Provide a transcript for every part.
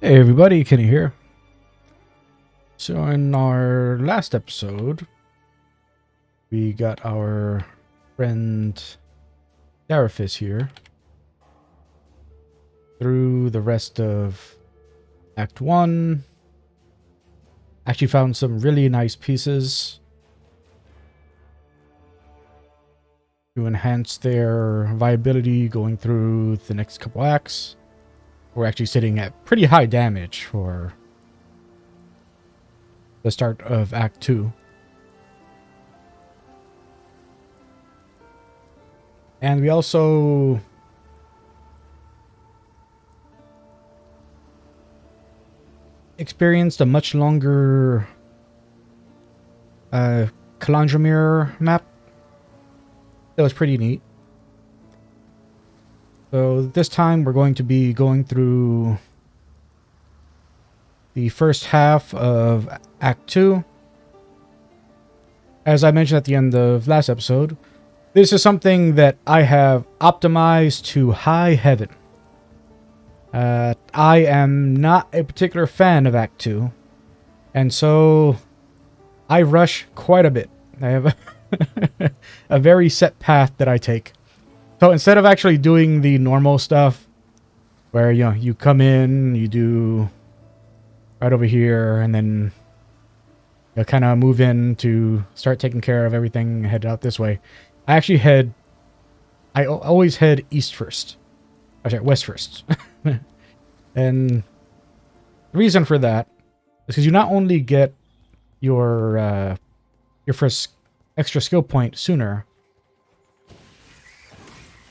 Hey everybody, Kenny here. So in our last episode, we got our friend Darafis here through the rest of Act 1. Actually found some really nice pieces to enhance their viability going through the next couple acts. We're actually sitting at pretty high damage for the start of Act 2. And we also experienced a much longer Kalandra mirror map. That was pretty neat. So this time we're going to be going through the first half of Act 2. As I mentioned at the end of last episode, this is something that I have optimized to high heaven. I am not a particular fan of Act 2, and so I rush quite a bit. I have a very set path that I take. So instead of actually doing the normal stuff, where you come in, you do right over here, and then you kind of move in to start taking care of everything, head out this way. I always head east first. I'm sorry, west first. And the reason for that is because you not only get your first extra skill point sooner.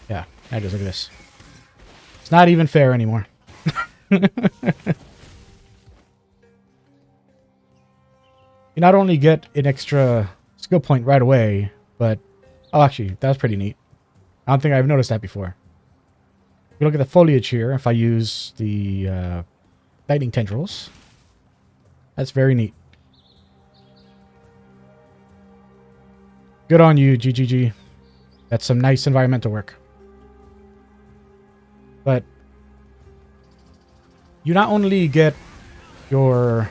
Yeah, I just look at this. It's not even fair anymore. You not only get an extra skill point right away, but oh, actually, that was pretty neat. I don't think I've noticed that before. If you look at the foliage here, if I use the lightning tendrils, that's very neat. Good on you, GGG. That's some nice environmental work. But you not only get your...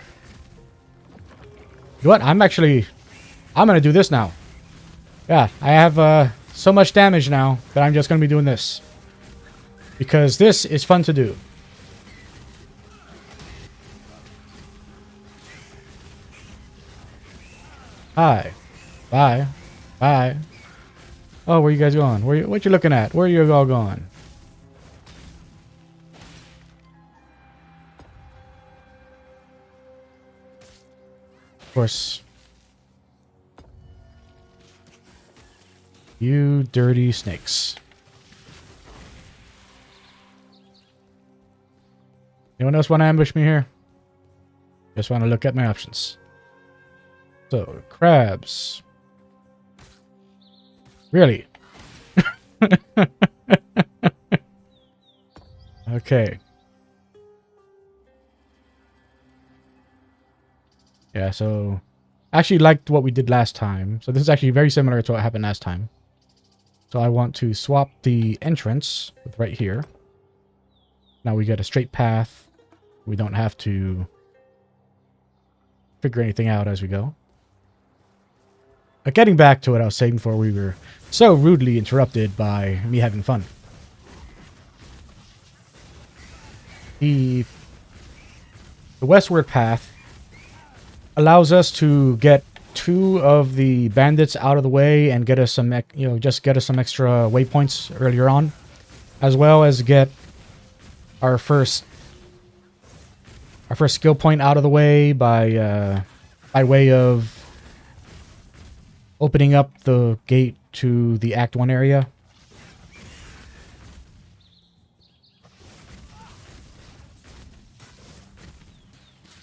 You know what? I'm going to do this now. Yeah, I have so much damage now that I'm just going to be doing this. Because this is fun to do. Hi. Bye. Bye. Oh, where you guys going? What you looking at? Where are you all going? Of course. You dirty snakes. Anyone else want to ambush me here? Just want to look at my options. So, crabs. Really? Okay. Yeah, so I actually liked what we did last time. So this is actually very similar to what happened last time. So I want to swap the entrance with right here. Now we get a straight path. We don't have to figure anything out as we go. But getting back to what I was saying before we were so rudely interrupted by me having fun. The westward path allows us to get 2 of the bandits out of the way and get us some, just get us some extra waypoints earlier on, as well as get our first skill point out of the way by way of opening up the gate to the Act 1 area.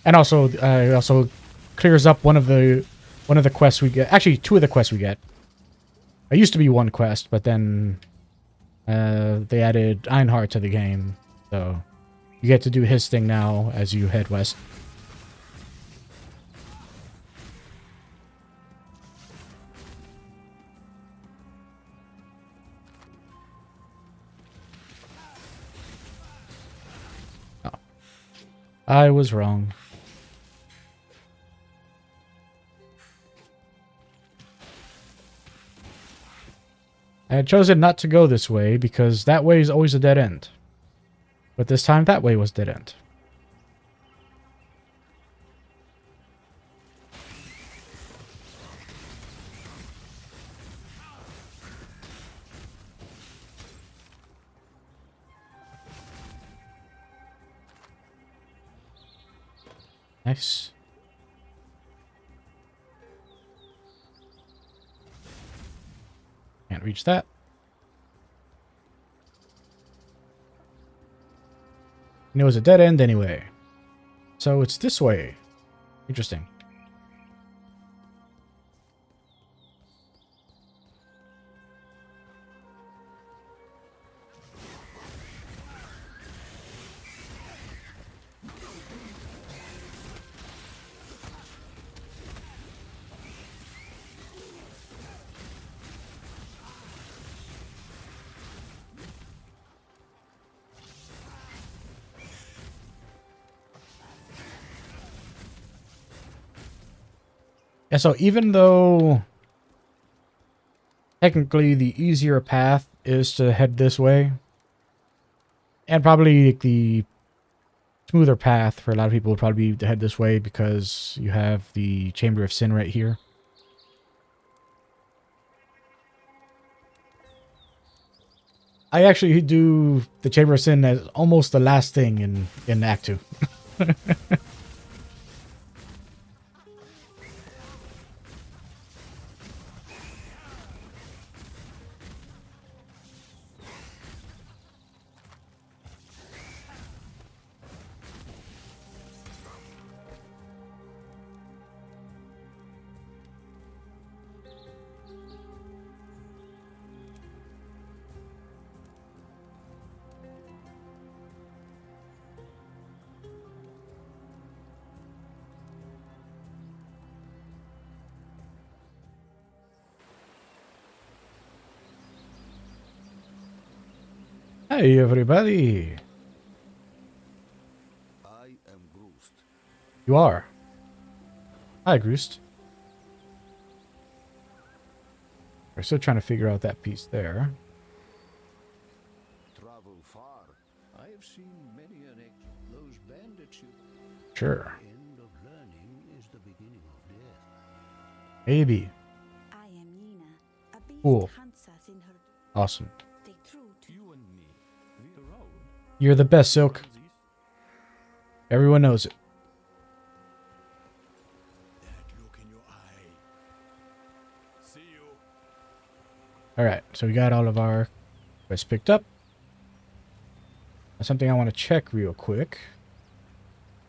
And also, it also clears up one of the quests we get. Actually, 2 of the quests we get. It used to be 1 quest, but then they added Einhard to the game, so you get to do his thing now as you head west. I was wrong. I had chosen not to go this way because that way is always a dead end. But this time that way was dead end. Nice. Can't reach that. And it was a dead end anyway. So it's this way. Interesting. Yeah, so even though technically the easier path is to head this way, and probably the smoother path for a lot of people would probably be to head this way because you have the Chamber of Sin right here. I actually do the Chamber of Sin as almost the last thing in Act 2. Hey everybody! I am Groost. You are. Hi, Groost. We're still trying to figure out that piece there. Travel far. I have seen many an exile. Those bandits you... Sure. The end of learning is the beginning of death. Maybe. I am Nina. A beast Cool. hunts us in her. Awesome. Stay true to You and me. We are old. You're the best, Silk. Everyone knows it. That look in your eye. See you. Alright, so we got all of our quests picked up. Now, something I want to check real quick.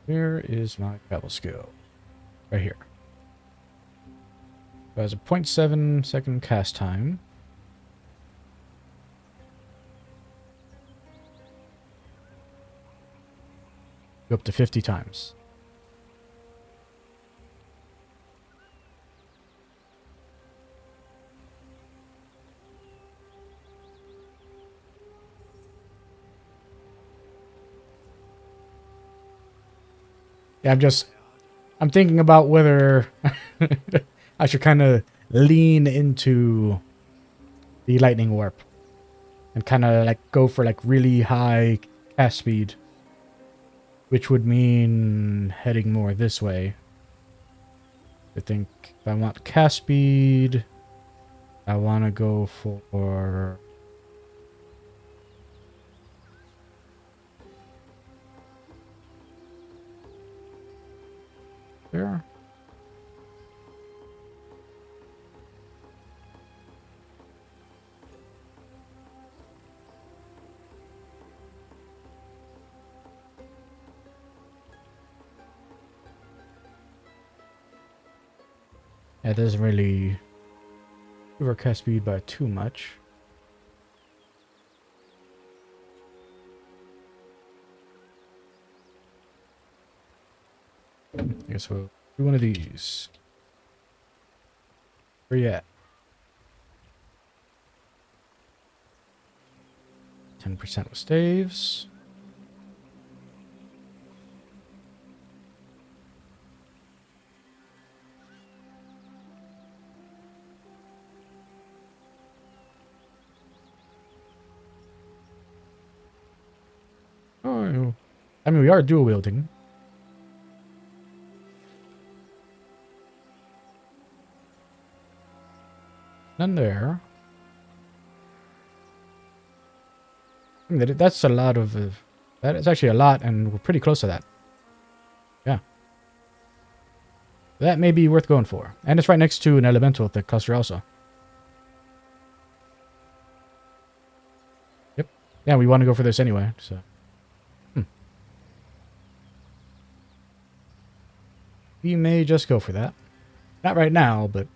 Where is my travel skill? Right here. It has a 0.7 second cast time. Go up to 50 times. Yeah, I'm thinking about whether I should kind of lean into the lightning warp and kind of like go for like really high cast speed, which would mean heading more this way. I think if I want cast speed, I want to go for there. Yeah, it doesn't really move our cast speed by too much. I guess we'll do one of these. Where you at? 10% with staves. Oh, I mean, we are dual wielding. None there. I mean, that's a lot of... that is actually a lot, and we're pretty close to that. Yeah. That may be worth going for. And it's right next to an elemental at the cluster also. Yep. Yeah, we want to go for this anyway, so... We may just go for that. Not right now, but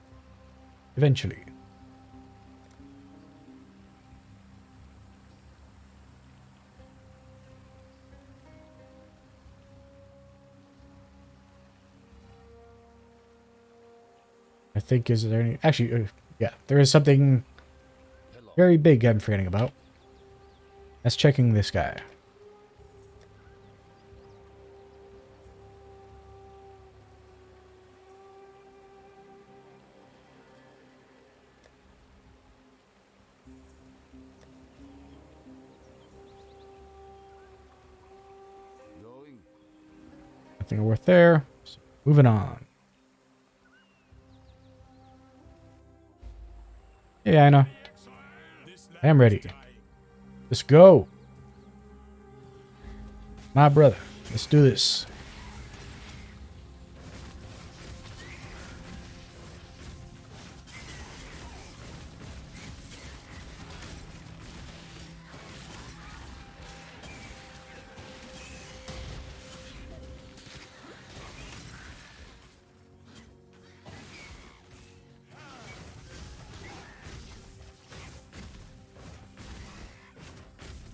eventually. I think, is there any... Actually, yeah, there is something very big I'm forgetting about. That's checking this guy. Nothing worth there. So moving on. Yeah, I know. I am ready. Let's go. My brother. Let's do this.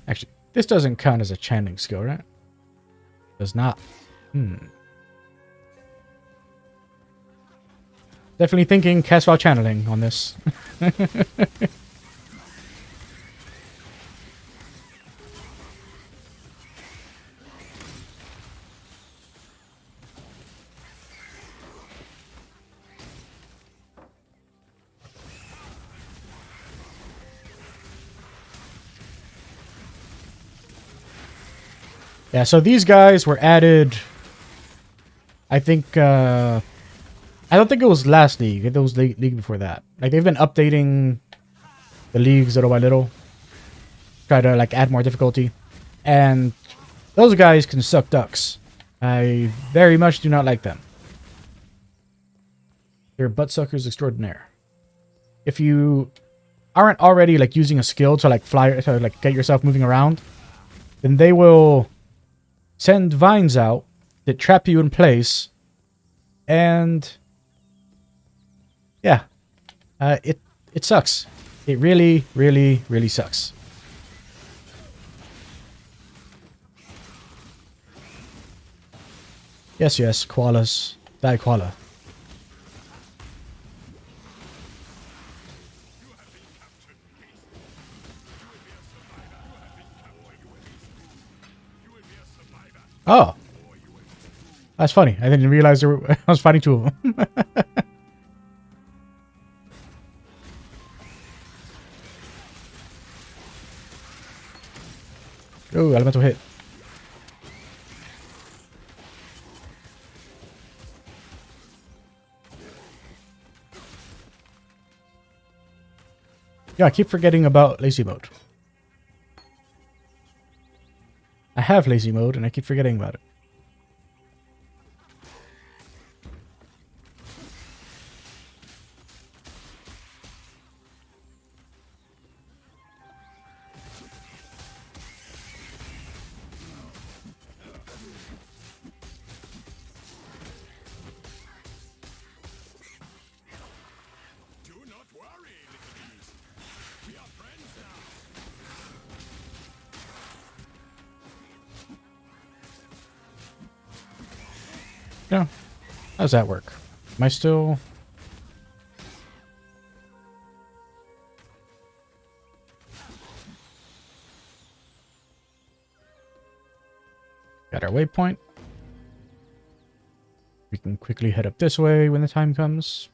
Actually, this doesn't count as a chanting skill, right? Does not. Definitely thinking cast while channeling on this. Yeah, so these guys were added, I think, I don't think it was last league. It was league before that. Like, they've been updating the leagues little by little. Try to, like, add more difficulty. And those guys can suck ducks. I very much do not like them. They're butt suckers extraordinaire. If you aren't already, like, using a skill to, like, fly, to, like, get yourself moving around, then they will send vines out that trap you in place, and yeah, it sucks. It really, really, really sucks. Yes, yes, koalas. Die koala. Oh. That's funny. I didn't realize I was fighting two of them. Oh, elemental hit. Yeah, I keep forgetting about lazy mode. I have lazy mode and I keep forgetting about it. Yeah. How does that work? Am I still... Got our waypoint. We can quickly head up this way when the time comes.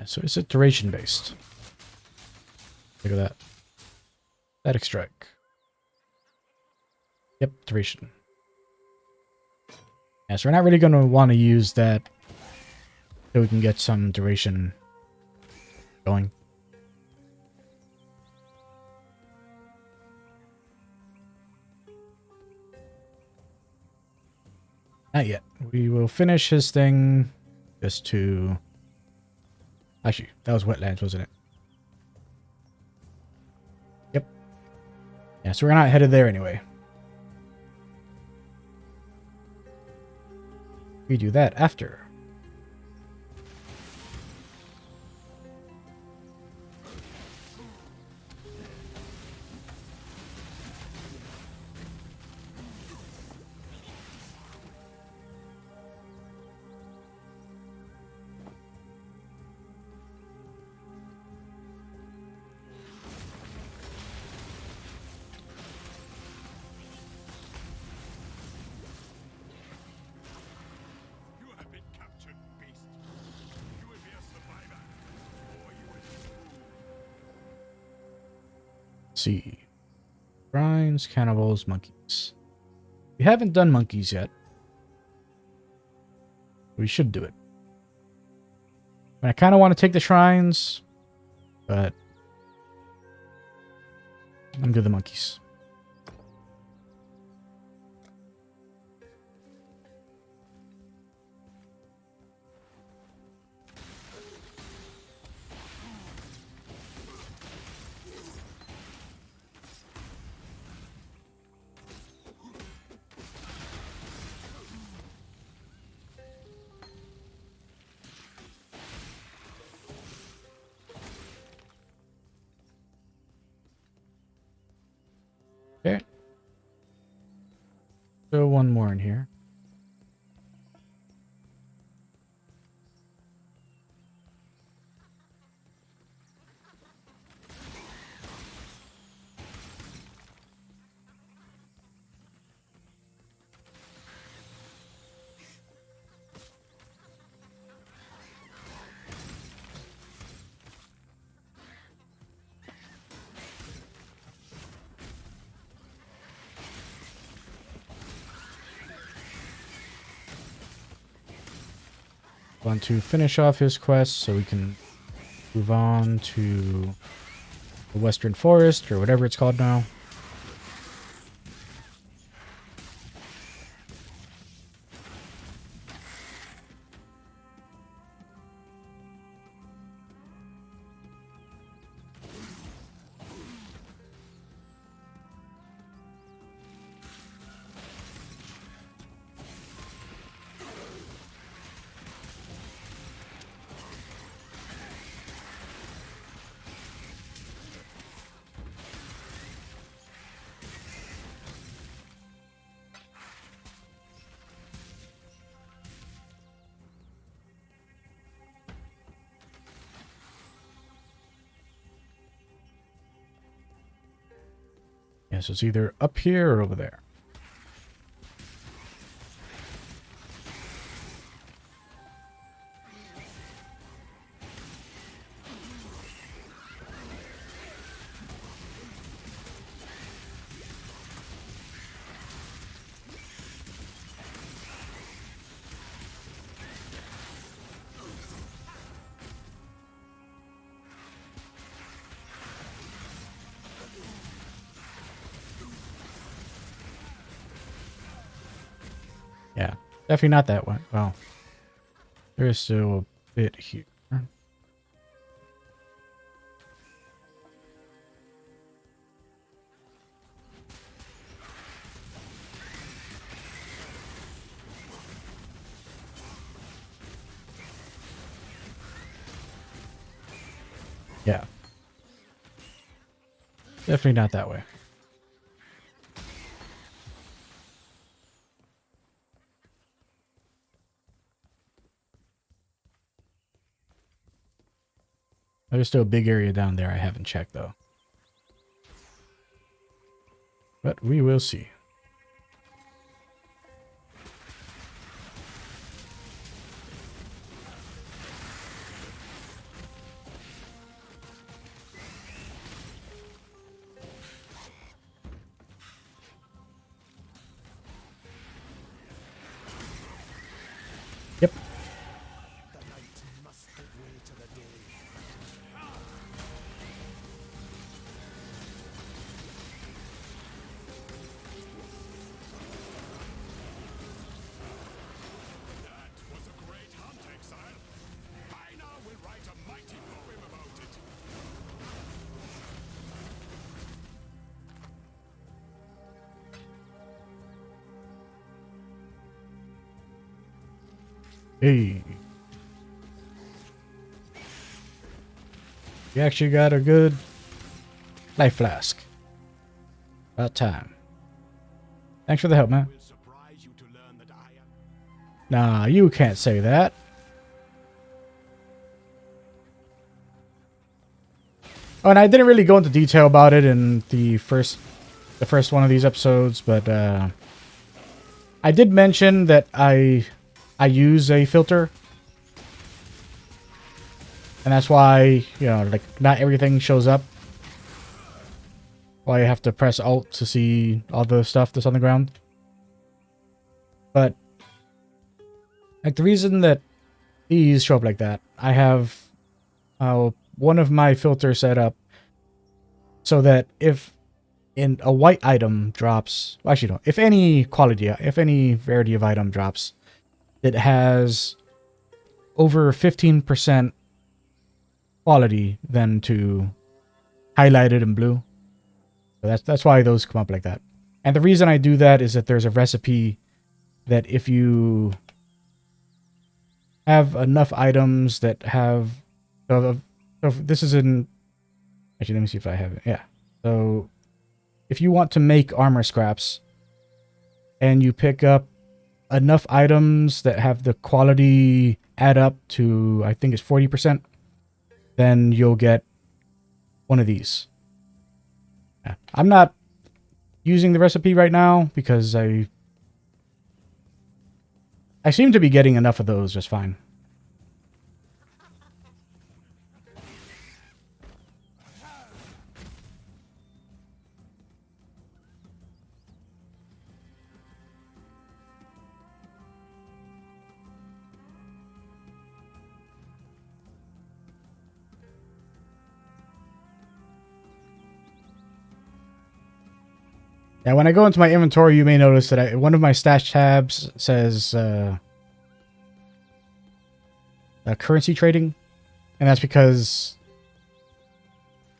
Yeah, so is it duration based? Look at that. Static strike. Yep, duration. Yeah, so we're not really going to want to use that so we can get some duration going. Not yet. We will finish his thing just to... Actually, that was wetlands, wasn't it? Yep. Yeah, so we're not headed there anyway. We do that after. See. Shrines, cannibals, monkeys. We haven't done monkeys yet. We should do it. I kind of want to take the shrines, but I'm good with the monkeys. Okay. So one more in here. Want to finish off his quest so we can move on to the Western Forest, or whatever it's called now. Yeah, so it's either up here or over there. Yeah, definitely not that one. Well, there is still a bit here. Yeah. Definitely not that way. There's still a big area down there I haven't checked, though. But we will see. Hey. You actually got a good life flask. About time. Thanks for the help, man. Nah, you can't say that. Oh, and I didn't really go into detail about it in the first one of these episodes, but I did mention that I use a filter. And that's why, you know, like, not everything shows up. Why you have to press Alt to see all the stuff that's on the ground. But, like, the reason that these show up like that, I have one of my filters set up so that if a white item drops, well, actually no, if any rarity of item drops that has over 15% quality, then to highlight it in blue. So that's why those come up like that. And the reason I do that is that there's a recipe that if you have enough items that have, so this is in, actually let me see if I have it. Yeah. So if you want to make armor scraps and you pick up enough items that have the quality add up to, I think it's 40%, then you'll get one of these. Yeah. I'm not using the recipe right now because I seem to be getting enough of those just fine. Now, when I go into my inventory, you may notice that one of my stash tabs says currency trading. And that's because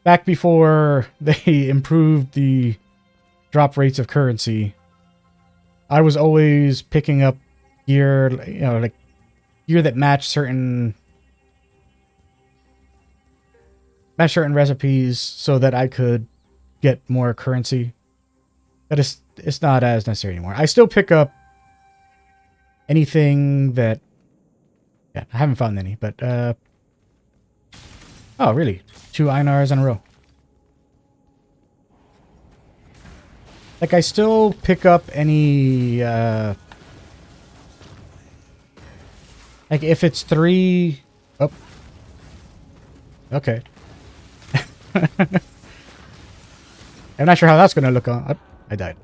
back before they improved the drop rates of currency, I was always picking up gear, you know, like gear that matched certain recipes so that I could get more currency. But it's not as necessary anymore. I still pick up anything that, yeah, I haven't found any, but oh really? 2 Einars in a row. Like, I still pick up any like if it's 3, oh, okay. I'm not sure how that's gonna look on. Oh, I died.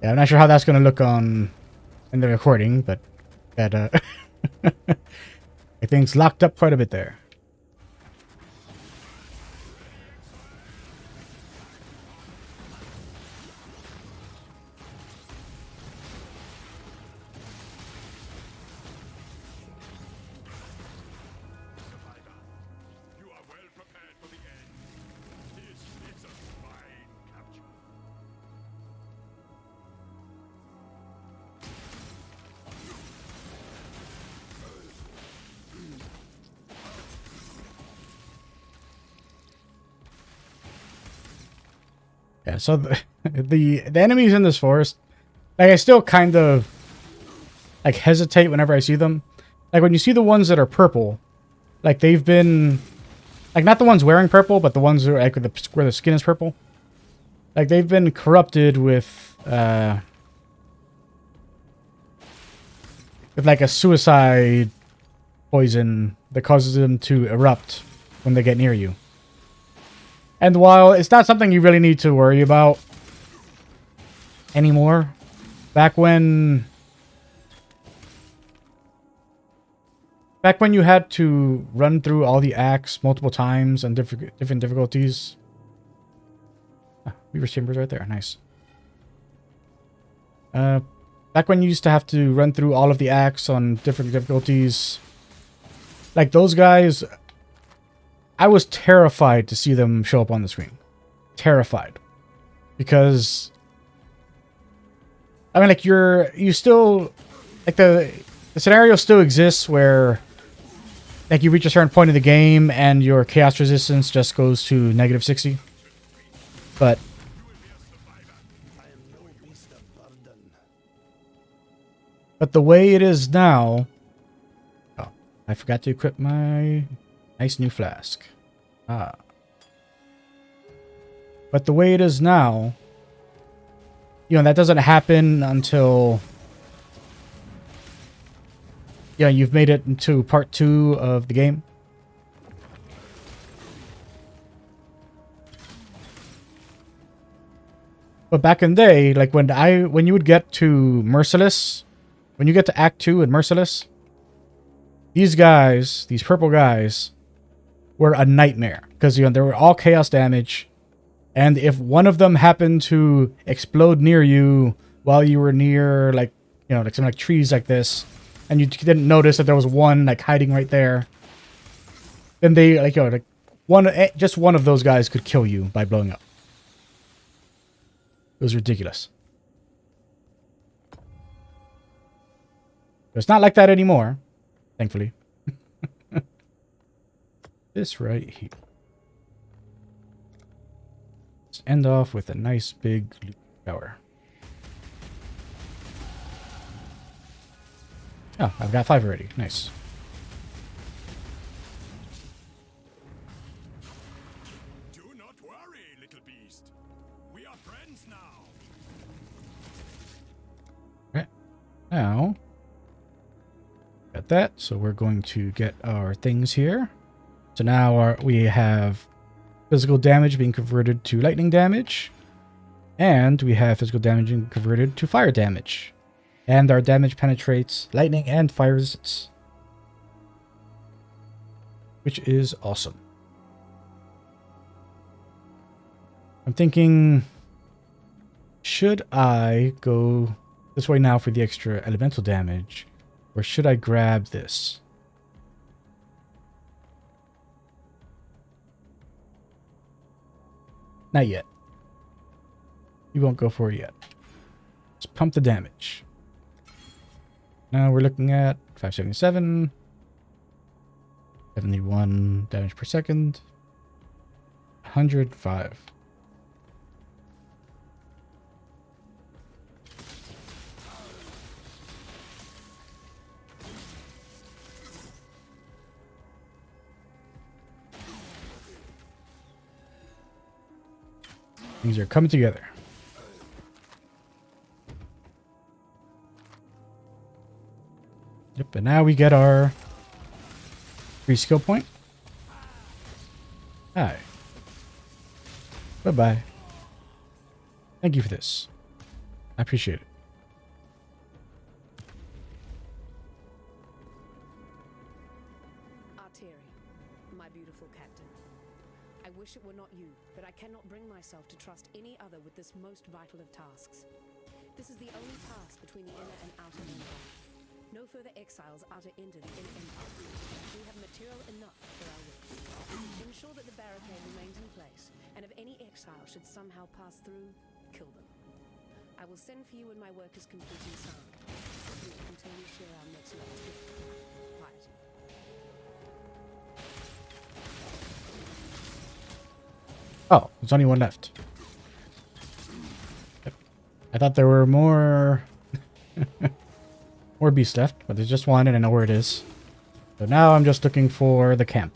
Yeah, I'm not sure how that's gonna look on in the recording, but that I think it's locked up quite a bit there. Yeah, so the enemies in this forest, like, I still kind of like hesitate whenever I see them. Like, when you see the ones that are purple, like, they've been, like, not the ones wearing purple, but the ones who are, like, where the skin is purple. Like, they've been corrupted with like a suicide poison that causes them to erupt when they get near you. And while it's not something you really need to worry about anymore, back when you had to run through all the acts multiple times on different difficulties. Ah, Weaver's Chamber's right there. Nice. Back when you used to have to run through all of the acts on different difficulties, like, those guys, I was terrified to see them show up on the screen. Terrified. Because, I mean, like, you still like the scenario still exists where like you reach a certain point in the game and your chaos resistance just goes to -60. But the way it is now, oh, I forgot to equip my nice new flask. Ah. But the way it is now, you know, that doesn't happen until you've made it into part 2 of the game. But back in the day, like when you would get to Merciless, when you get to Act 2 in Merciless, these guys, these purple guys, were a nightmare. Because, you know, they were all chaos damage. And if one of them happened to explode near you while you were near, like, you know, like some like trees like this, and you didn't notice that there was one like hiding right there, then they like, you know, like just one of those guys could kill you by blowing up. It was ridiculous. It's not like that anymore, thankfully. This right here. Let's end off with a nice big loot tower. Oh, I've got 5 already. Nice. Do not worry, little beast. We are friends now. Okay. Now, got that. So we're going to get our things here. So now we have physical damage being converted to lightning damage. And we have physical damage being converted to fire damage. And our damage penetrates lightning and fire resistance, which is awesome. I'm thinking, should I go this way now for the extra elemental damage, or should I grab this? Not yet. You won't go for it yet. Let's pump the damage. Now we're looking at 577, 71 damage per second, 105. Things are coming together. Yep, and now we get our free skill point. Hi. Bye-bye. Thank you for this. I appreciate it. Arteri, my beautiful captain. I wish it were not you, but I cannot bring myself to trust any other with this most vital of tasks. This is the only pass between the inner and outer empire. No further exiles are to enter the inner empire. We have material enough for our work. Ensure that the barricade remains in place, and if any exile should somehow pass through, kill them. I will send for you when my work is complete and sound. Until we share our next last gift. Piety. Oh, there's only one left. Yep. I thought there were more more beasts left, but there's just one and I know where it is. So now I'm just looking for the camp.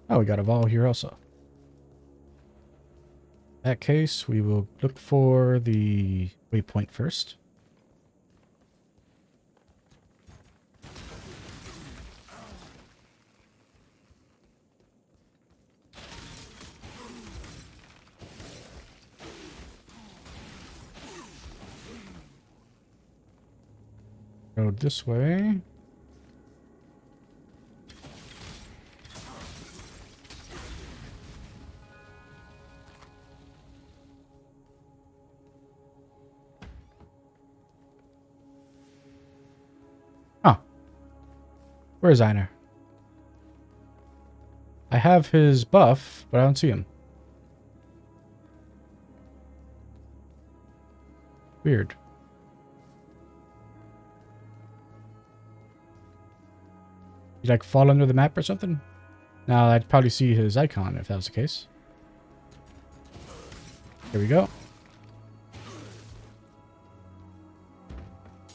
Oh, we got a ball here also. In that case, we will look for the waypoint first. Go this way. Where is Einer? I have his buff, but I don't see him. Weird. He like fall under the map or something? Now I'd probably see his icon if that was the case. Here we go.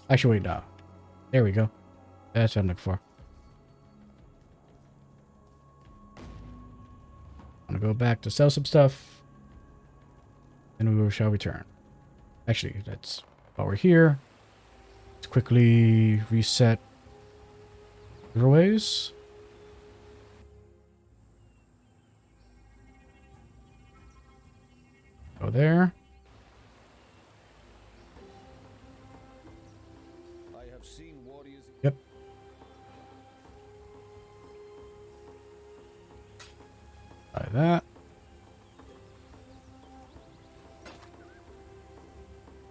Actually, wait, no. There we go. That's what I'm looking for. I'm gonna go back to sell some stuff. And we shall return. Actually, that's while we're here. Let's quickly reset giveaways. Go there. I have seen warriors. Yep. Buy that.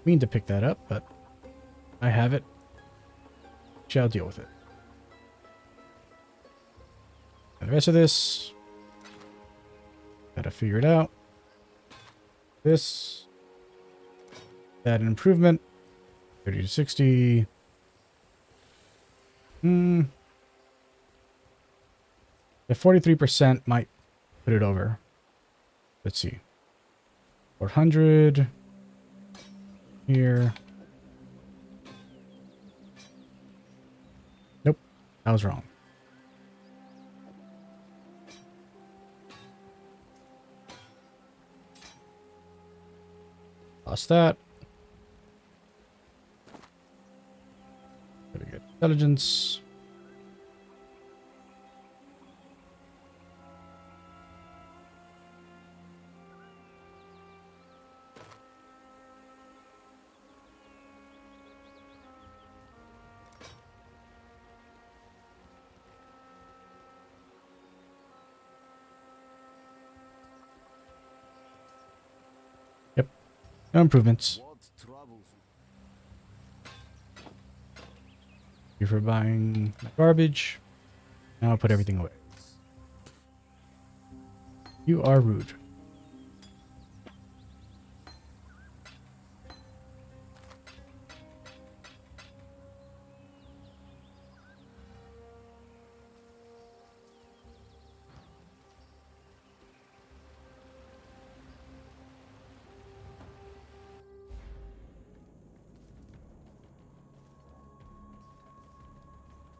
Mean to pick that up, but I have it. Shall deal with it. And the rest of this, gotta figure it out. This, that improvement, 30 to 60. The 43% might put it over. Let's see. 400 here. Nope, I was wrong. Lost that. There we go. Intelligence. Yep. No improvements. What troubles You for buying my garbage. Now I'll put everything away. You are rude.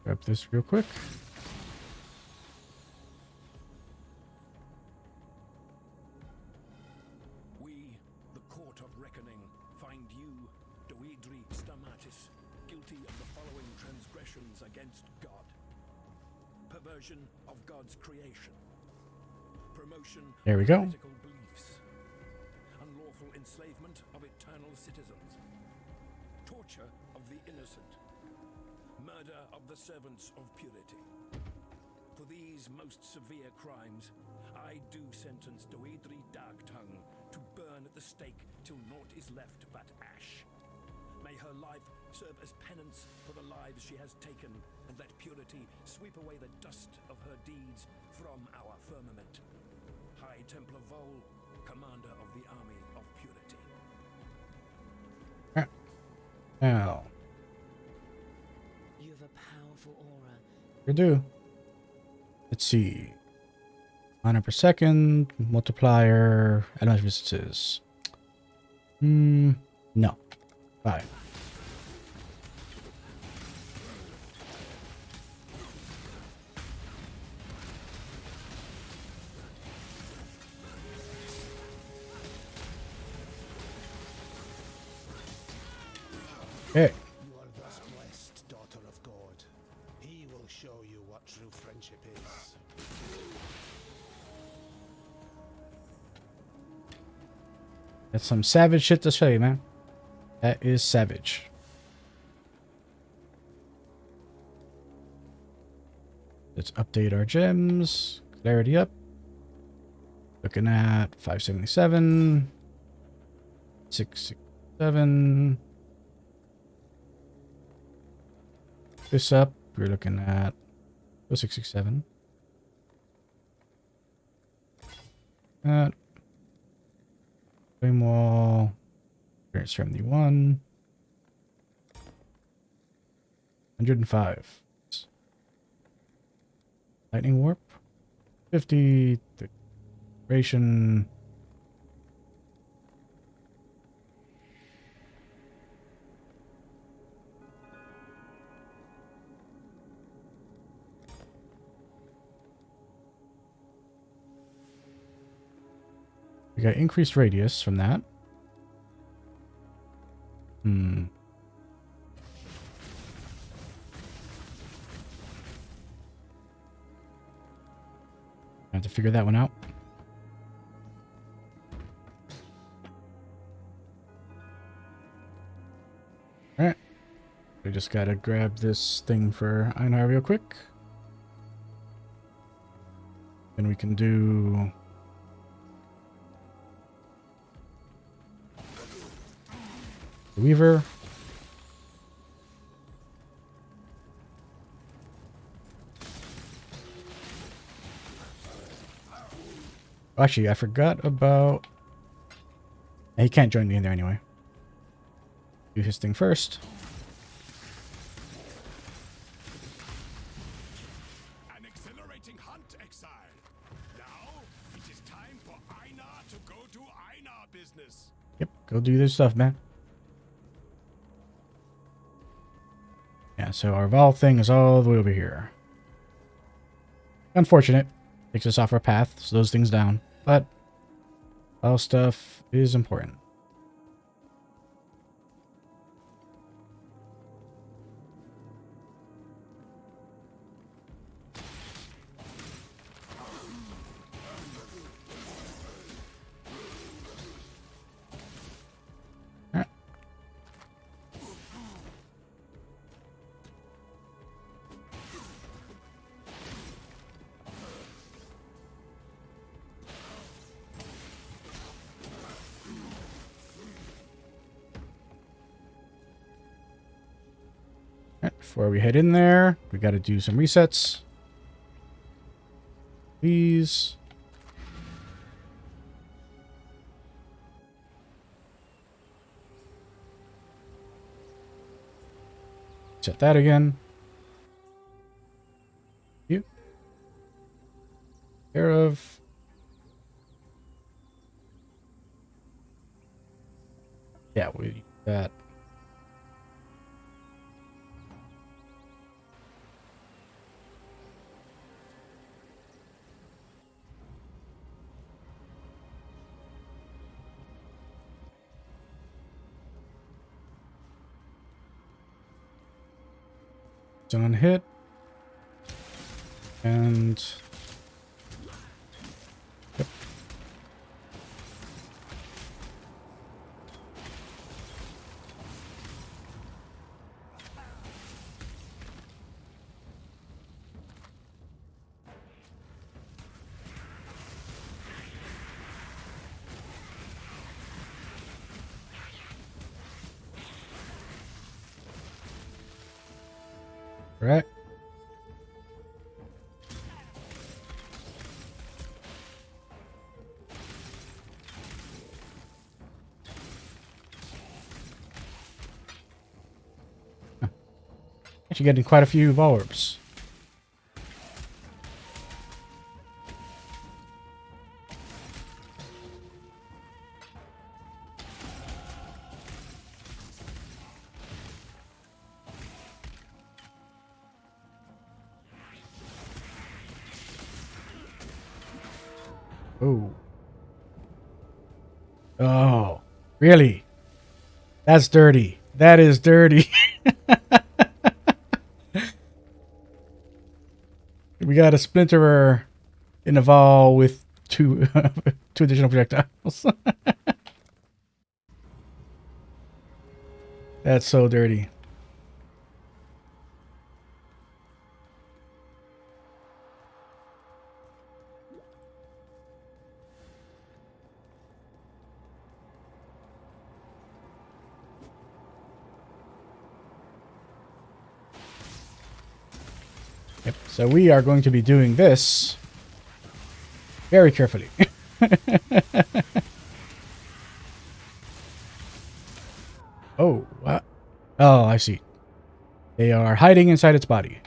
Grab this real quick. We, the Court of Reckoning, find you, Doedri Stamatis, guilty of the following transgressions against God. Perversion of God's creation. Promotion There we go. of political beliefs. Unlawful enslavement of eternal citizens. Torture of the innocent. Murder of the servants of purity. For these most severe crimes, I do sentence Doedri Darktongue to burn at the stake till naught is left but ash. May her life serve as penance for the lives she has taken, and let purity sweep away the dust of her deeds from our firmament. High Templar Vol, Commander of the Army of Purity. Now, You have a powerful aura. we do. Let's see. Mana per second, multiplier, element resistances. No. 5. Okay. You are thus blessed, daughter of God. He will show you what true friendship is. That's some savage shit to show you, man. That is savage. Let's update our gems. Clarity up. Looking at 577. 667. This up. We're looking at Go 667. That. Flame wall. 71. 105. Lightning warp. 50. Duration. We got increased radius from that. I have to figure that one out. Alright. We just gotta grab this thing for Einar real quick. Then we can do... Weaver. Actually, I forgot about... He can't join me in there anyway. Do his thing first. An exhilarating hunt, Exile. Now it is time for Einar to go do Einar business. Yep, go do this stuff, man. Yeah, so our Vol thing is all the way over here. Unfortunate. Takes us off our path, slows things down. But Vol stuff is important. Alright. Before we head in there, we got to do some resets. Please. Set that again. You. Care of. Yeah, we use that. On hit. And yep. Right. Actually getting quite a few orbs. Oh. Oh, really? That's dirty. That is dirty. We got a splinterer in a Vol with two additional projectiles. That's so dirty. Yep. So we are going to be doing this very carefully. Oh, what? Oh, I see. They are hiding inside its body.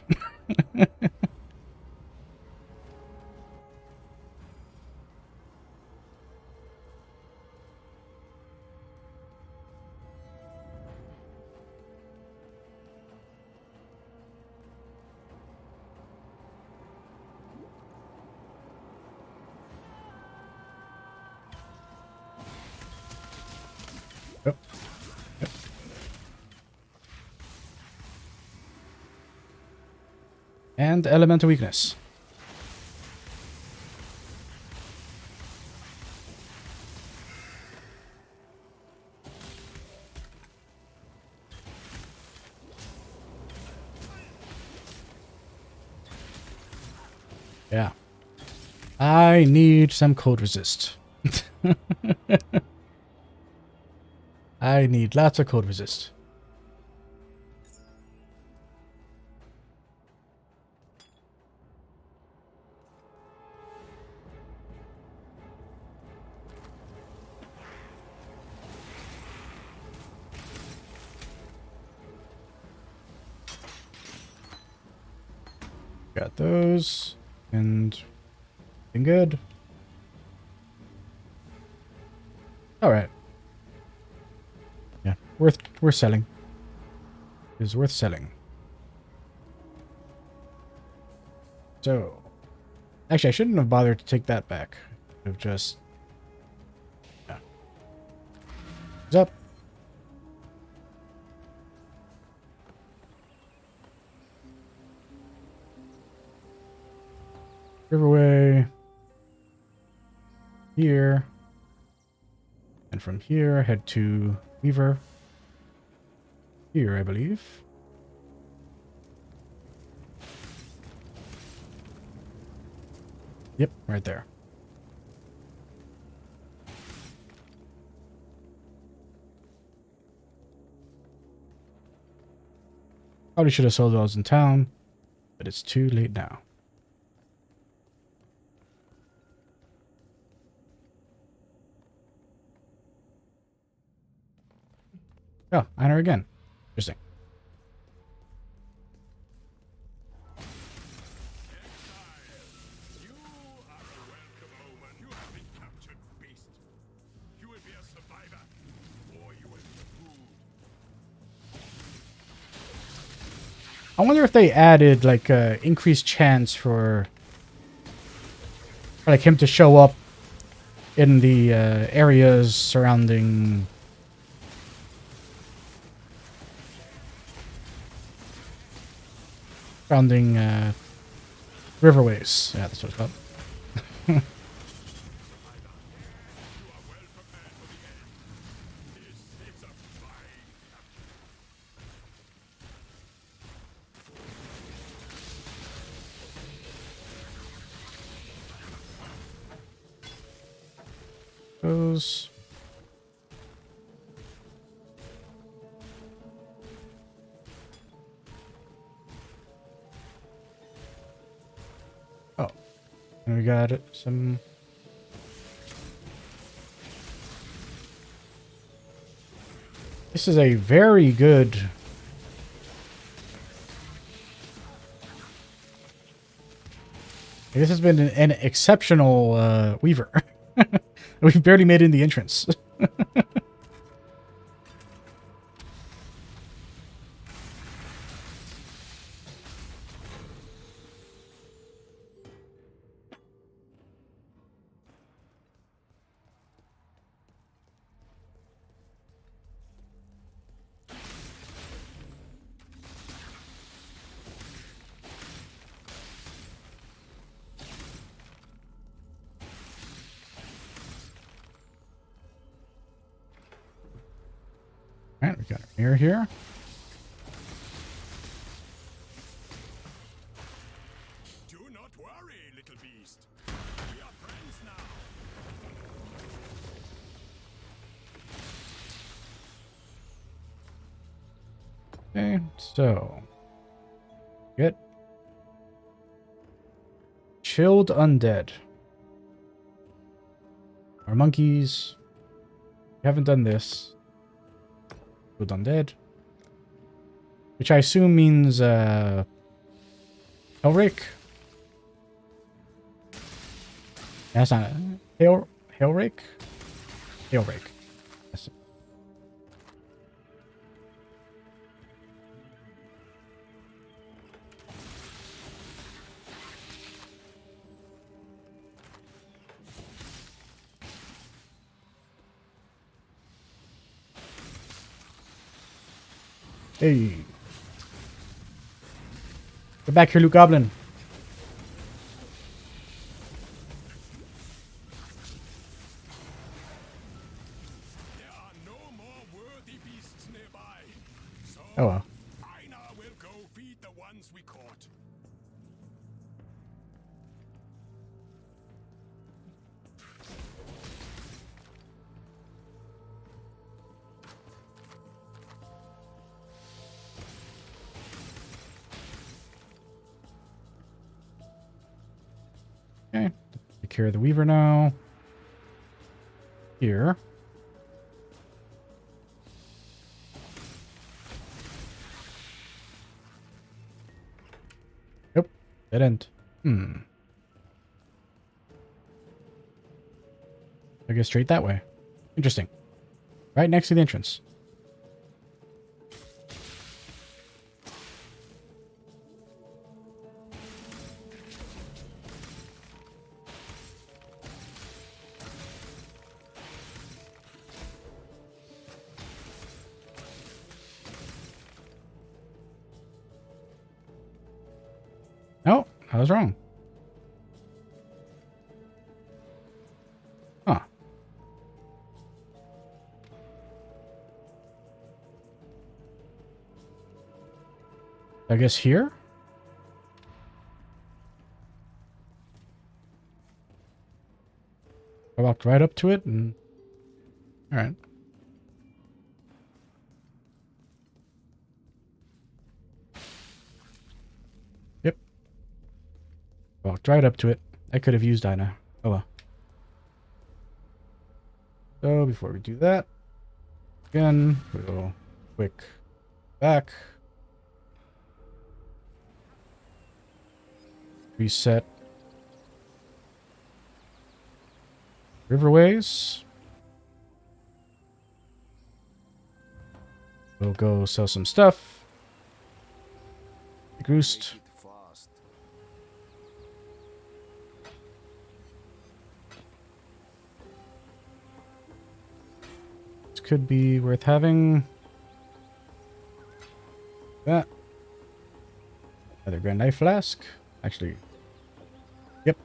Yep. Yep. And elemental weakness. Yeah. I need some cold resist. I need lots of cold resist. Got those. And been good. Alright. Yeah, worth selling. It is worth selling. So, actually, I shouldn't have bothered to take that back. I have just, yeah. What's up? Riverway. Here. And from here, head to Weaver. Here, I believe. Yep, right there. Probably should have sold those in town, but it's too late now. Oh, honor again. Interesting. You are a welcome omen. You have been captured, beast. You will be a survivor, or you will be food. I wonder if they added like increased chance for like him to show up in the areas surrounding riverways. Yeah, that's what it's called. Those. Oh, and we got some. This is a very good. This has been an exceptional Weaver. We've barely made it in the entrance. Alright, we got a mirror here. Do not worry, little beast. We are friends now. Okay, so get Chilled undead. Our monkeys. We haven't done this. Chilled undead. Which I assume means Hellrake? That's not it. Hellrake? Hellrake. That's it. Hey. Get back here, Luke Goblin. There are no more worthy beasts nearby. So Oh well. Einar will go feed the ones we caught. Okay. Take care of the Weaver now. Here. Yep. Dead end. I go straight that way. Interesting. Right next to the entrance. No, I was wrong. Huh. I guess here? I walked right up to it and... Alright. Yep. Walked right up to it. I could have used Ina. Oh well. So before we do that, again, we'll quick back. Reset Riverways. We'll go sell some stuff. Roost. This could be worth having. That. Another Grand Knife Flask. Actually, yep.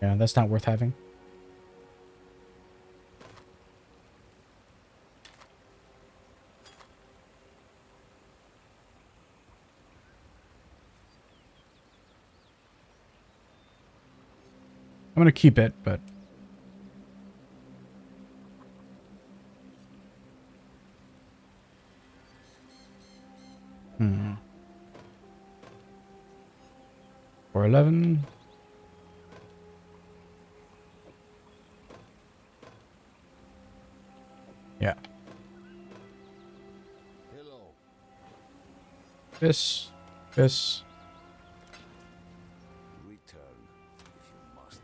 Yeah, that's not worth having. I'm going to keep it, but... For 11. Yeah. Hello. This. Return if you must.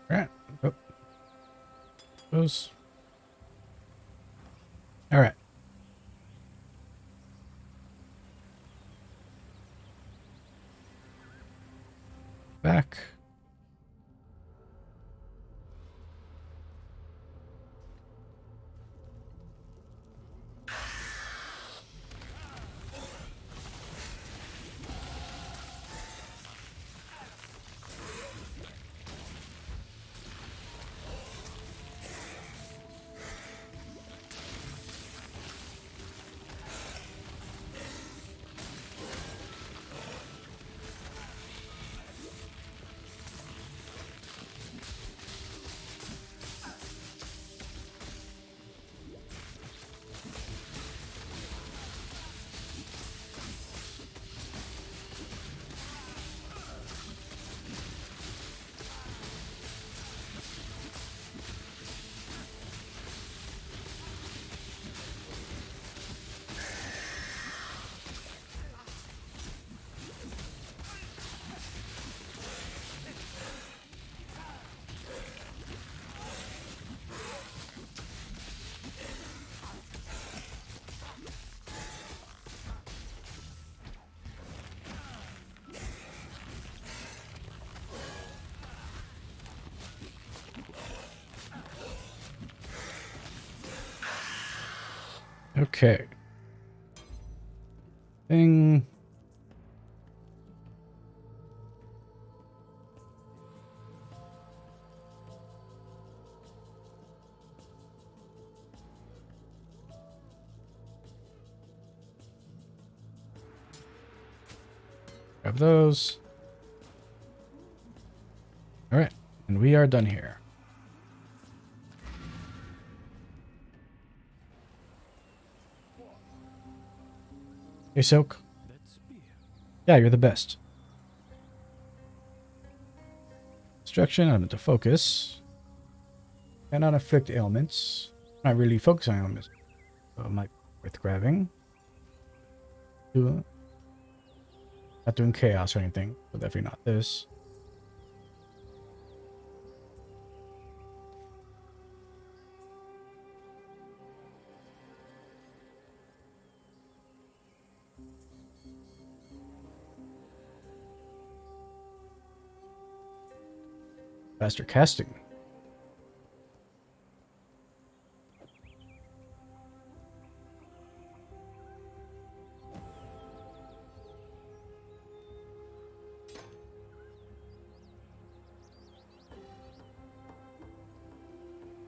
Alright. Oh. Those. Alright. Back. Okay. Thing. Grab those. All right, and we are done here. Hey, Silk. Yeah, you're the best. Destruction, element to focus. Cannot inflict ailments. Not really focusing on ailments. So it might be worth grabbing. Not doing chaos or anything, but definitely not this. Faster casting.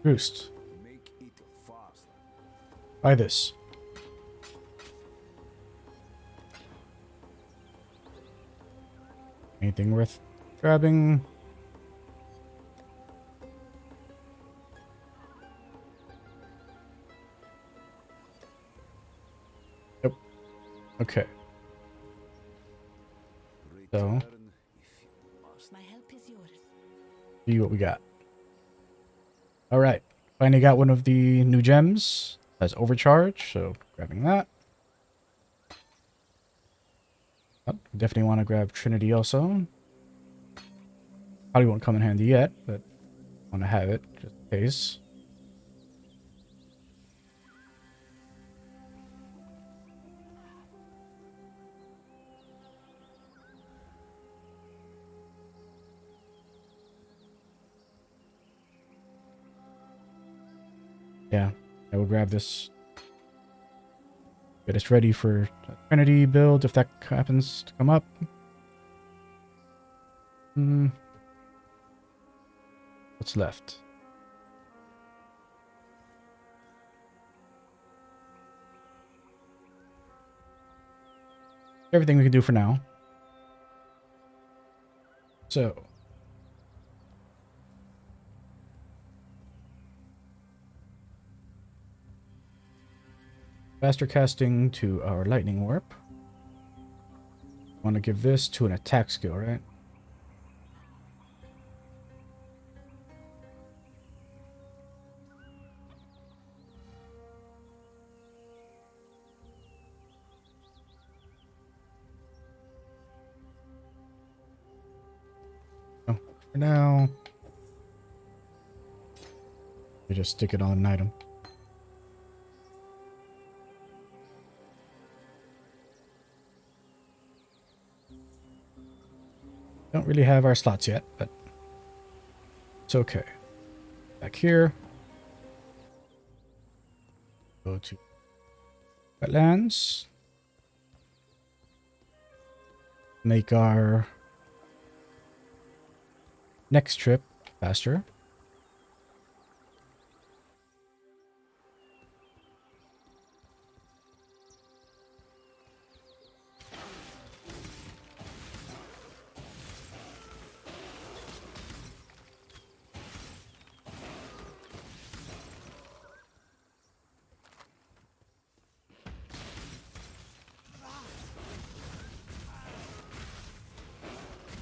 Boost. Make it faster. Buy this. Anything worth grabbing? Nope. Okay. So, Return if you must. My help is yours. see what we got. All right. Finally got one of the new gems. That's overcharge, so grabbing that. Oh, definitely want to grab Trinity also. Probably won't come in handy yet, but want to have it just in case. Yeah, I will grab this. Get us ready for Trinity build if that happens to come up. What's left? Everything we can do for now. So. Faster casting to our lightning warp. Want to give this to an attack skill, right? Oh, for now, we just stick it on an item. Don't really have our slots yet, but it's okay. Back here. Go to wetlands. Make our next trip faster.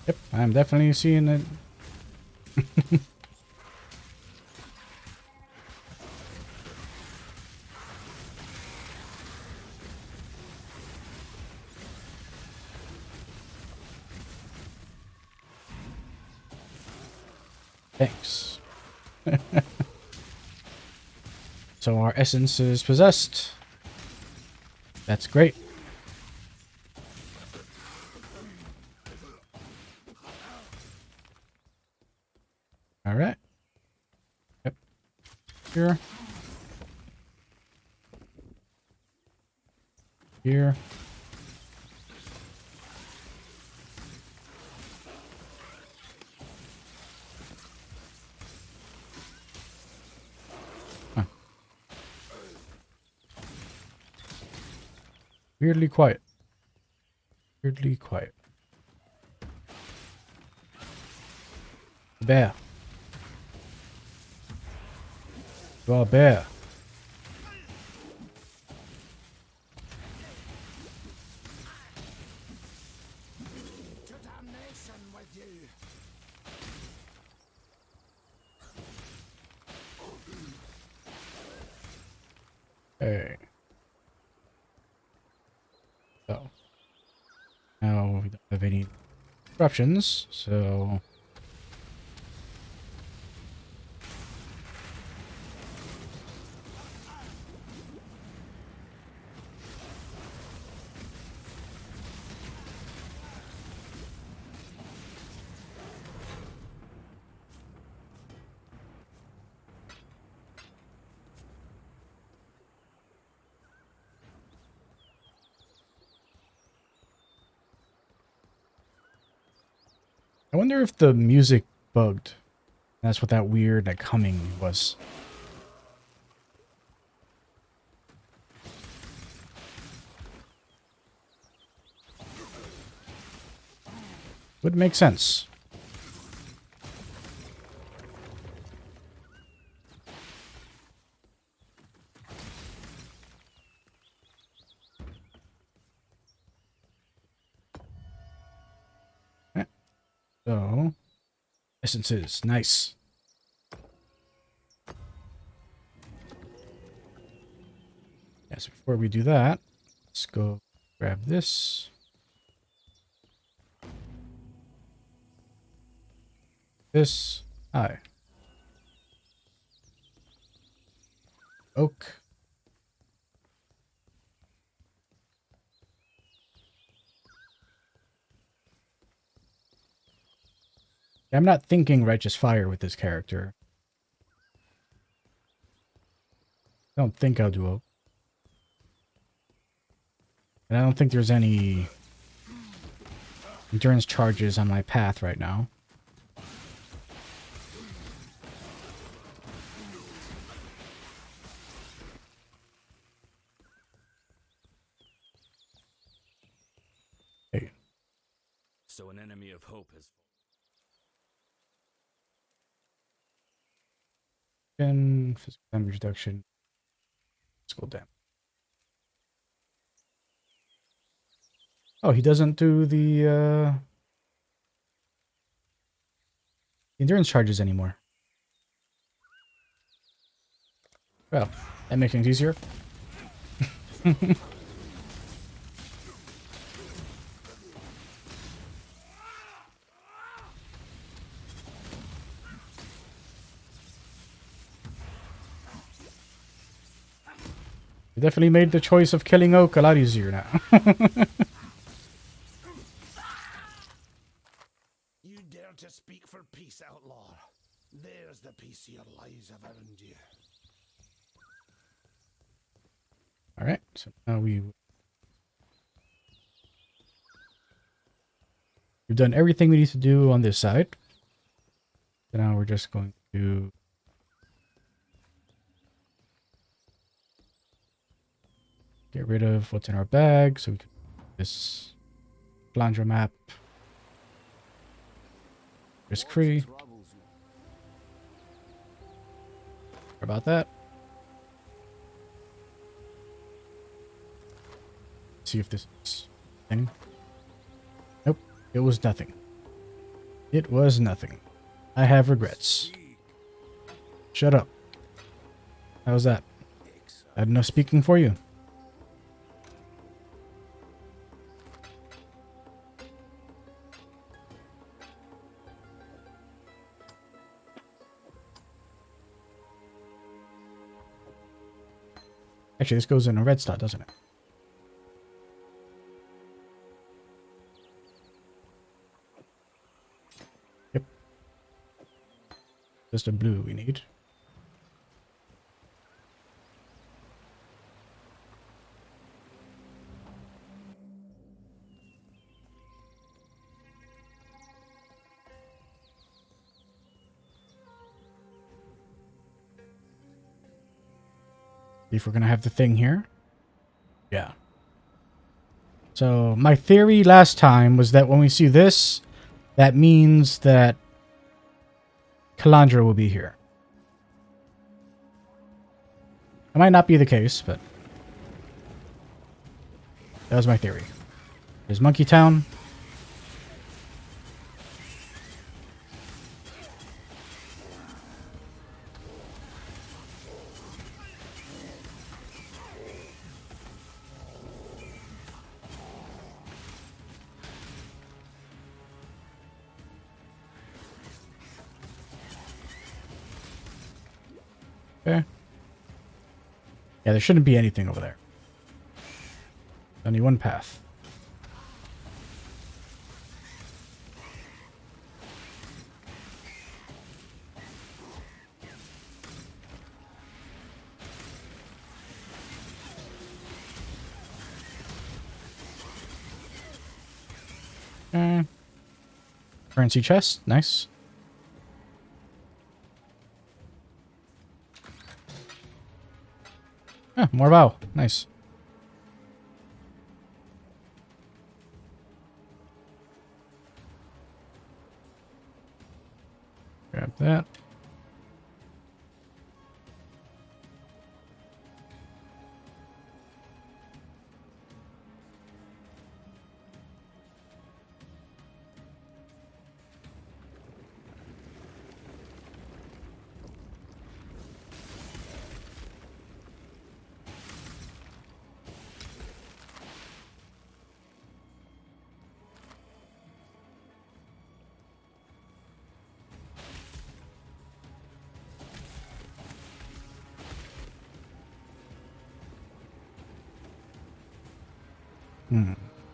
Yep, I'm definitely seeing it. Thanks. So our essence is possessed. That's great. All right. Yep. Here. here. Huh. Weirdly quiet. Weirdly quiet. Bear. You are a bear. To damnation with you! Hey. So. Now we don't have any disruptions, so... I wonder if the music bugged. That's what that weird like humming was. Would make sense. Okay. So, essences, nice. Yes, before we do that, let's go grab this. This. Hi. Oak. I'm not thinking righteous fire with this character. I don't think I'll do oak. And I don't think there's any endurance charges on my path right now. Hey. So an enemy of hope has... Physical damage reduction. Physical damage. Oh, he doesn't do the endurance charges anymore. Well, that makes things easier. You definitely made the choice of killing Oak a lot easier now. You dare to speak for peace, outlaw. There's the peace your lives have earned you. Alright, so now we've done everything we need to do on this side. So now we're just going to get rid of what's in our bag so we can this Kalandra map. There's Kree. Sorry about that. See if this is thing. Nope, it was nothing. It was nothing. I have regrets. Shut up. How's that? I had enough speaking for you. Actually, this goes in a red slot, doesn't it? Yep. Just a blue we need. See if we're gonna have the thing here. Yeah. So my theory last time was that when we see this, that means that Kalandra will be here. It might not be the case, but that was my theory. There's Monkey Town. Okay. Yeah, there shouldn't be anything over there. Only one path. Okay. Currency chest, nice. Ah, more bow. Nice. Grab that.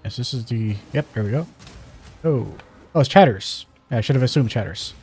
Yes, this is the... Yep, here we go. Oh. Oh, it's Chatters. Yeah, I should have assumed Chatters.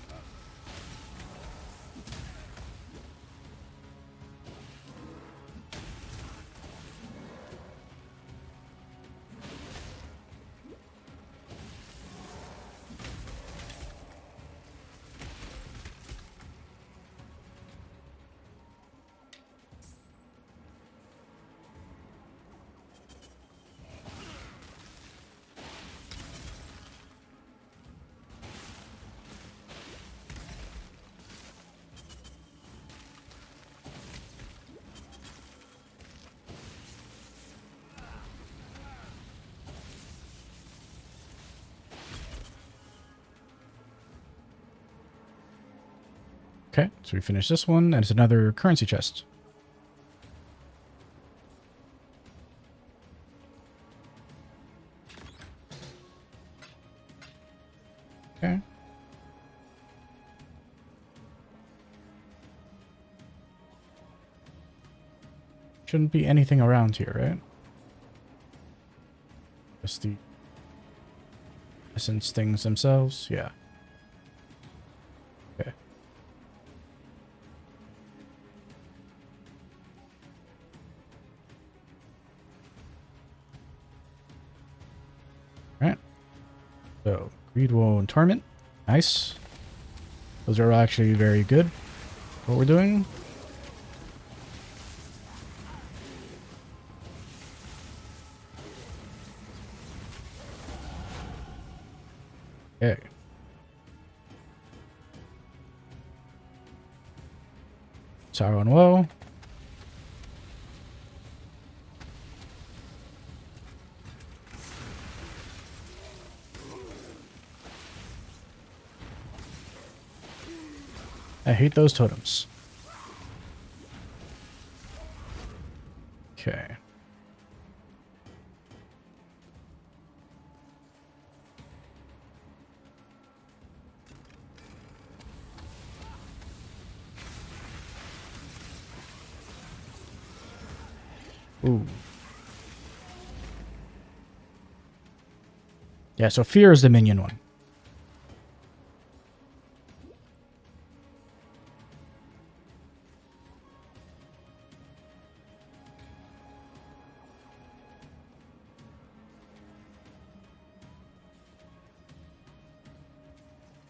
Okay, so we finished this one, and it's another currency chest. Okay. Shouldn't be anything around here, right? Just the essence things themselves, yeah. Okay. Alright. So, Greed, Woe, and Torment. Nice. Those are actually very good. What we're doing. Okay. Sorrow and Woe. I hate those totems. Okay. Ooh. Yeah, so Fear is the minion one.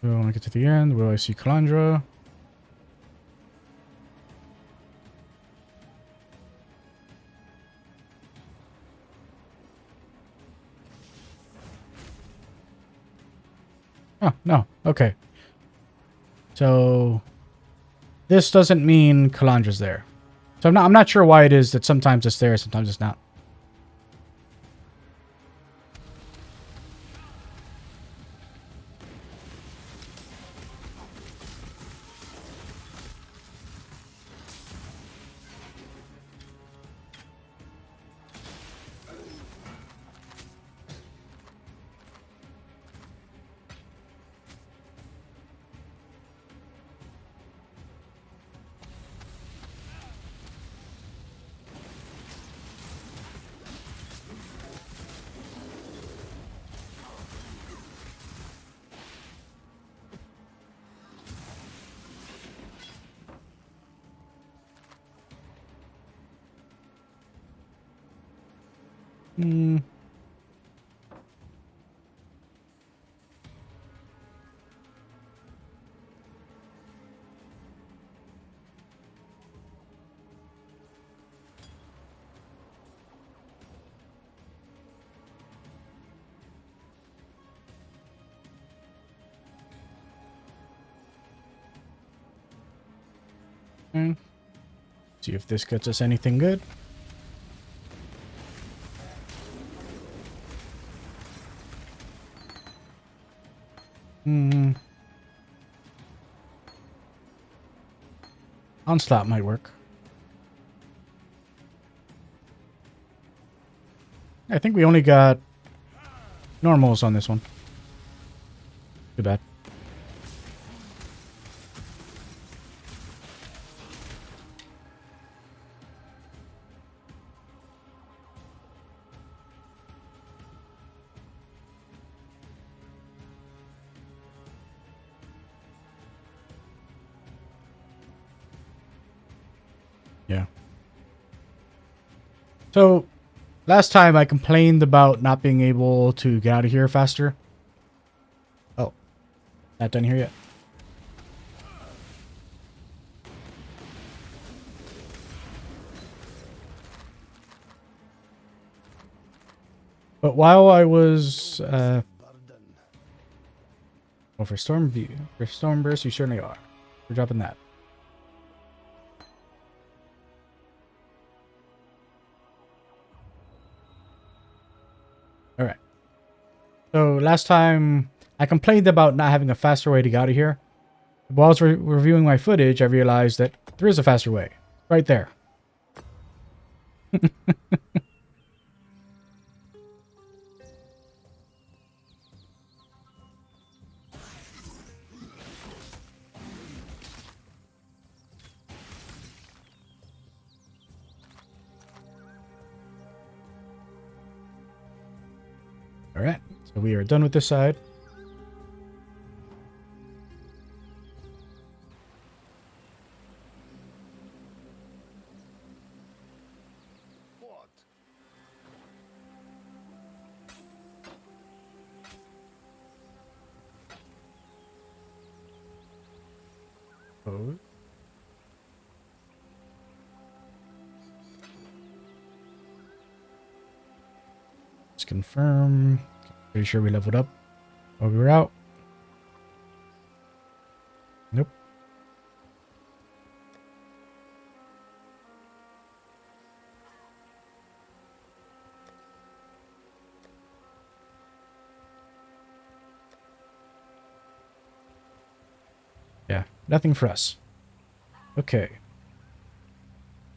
We want to get to the end. Where do I see Kalandra? Oh, no. Okay. So this doesn't mean Kalandra's there. So I'm not sure why it is that sometimes it's there, sometimes it's not. Hmm. See if this gets us anything good. Hmm. Onslaught might work. I think we only got normals on this one. Too bad. Yeah. So, last time I complained about not being able to get out of here faster. Oh, not done here yet. But while I was, Burden. well, for Storm View, for Storm Burst, you certainly are. We're dropping that. All right. So last time I complained about not having a faster way to get out of here. While I was reviewing my footage, I realized that there is a faster way. Right there. All right. So we are done with this side. What? Oh. Let's confirm. Pretty sure we leveled up while we were out. Nope. Yeah, nothing for us. Okay.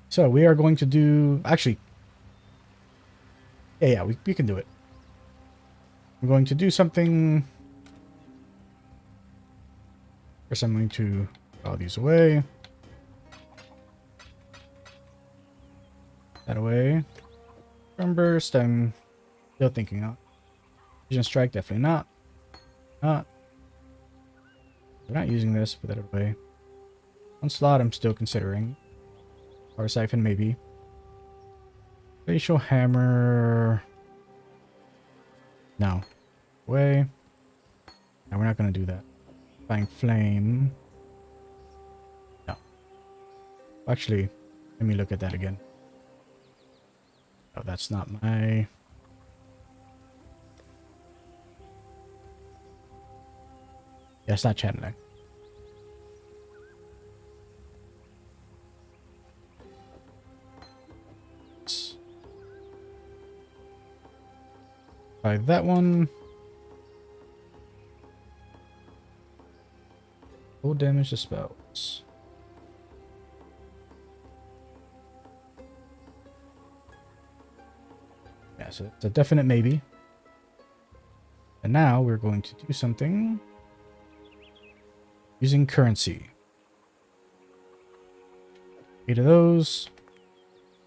So we are going to do... Actually... Yeah, we can do it. I'm going to do something... First I'm going to draw these away. That away. Storm Burst, I'm still thinking of. Vision Strike, definitely not. Not. We're not using this, put that away. Onslaught, I'm still considering. Power Siphon, maybe. Facial Hammer. No. Away. No, we're not going to do that. Flying Flame. No. Actually, let me look at that again. Oh, that's not my... That's not channeling. Try that one. Full damage to spells. Yeah, so it's a definite maybe. And now we're going to do something using currency. 8 of those.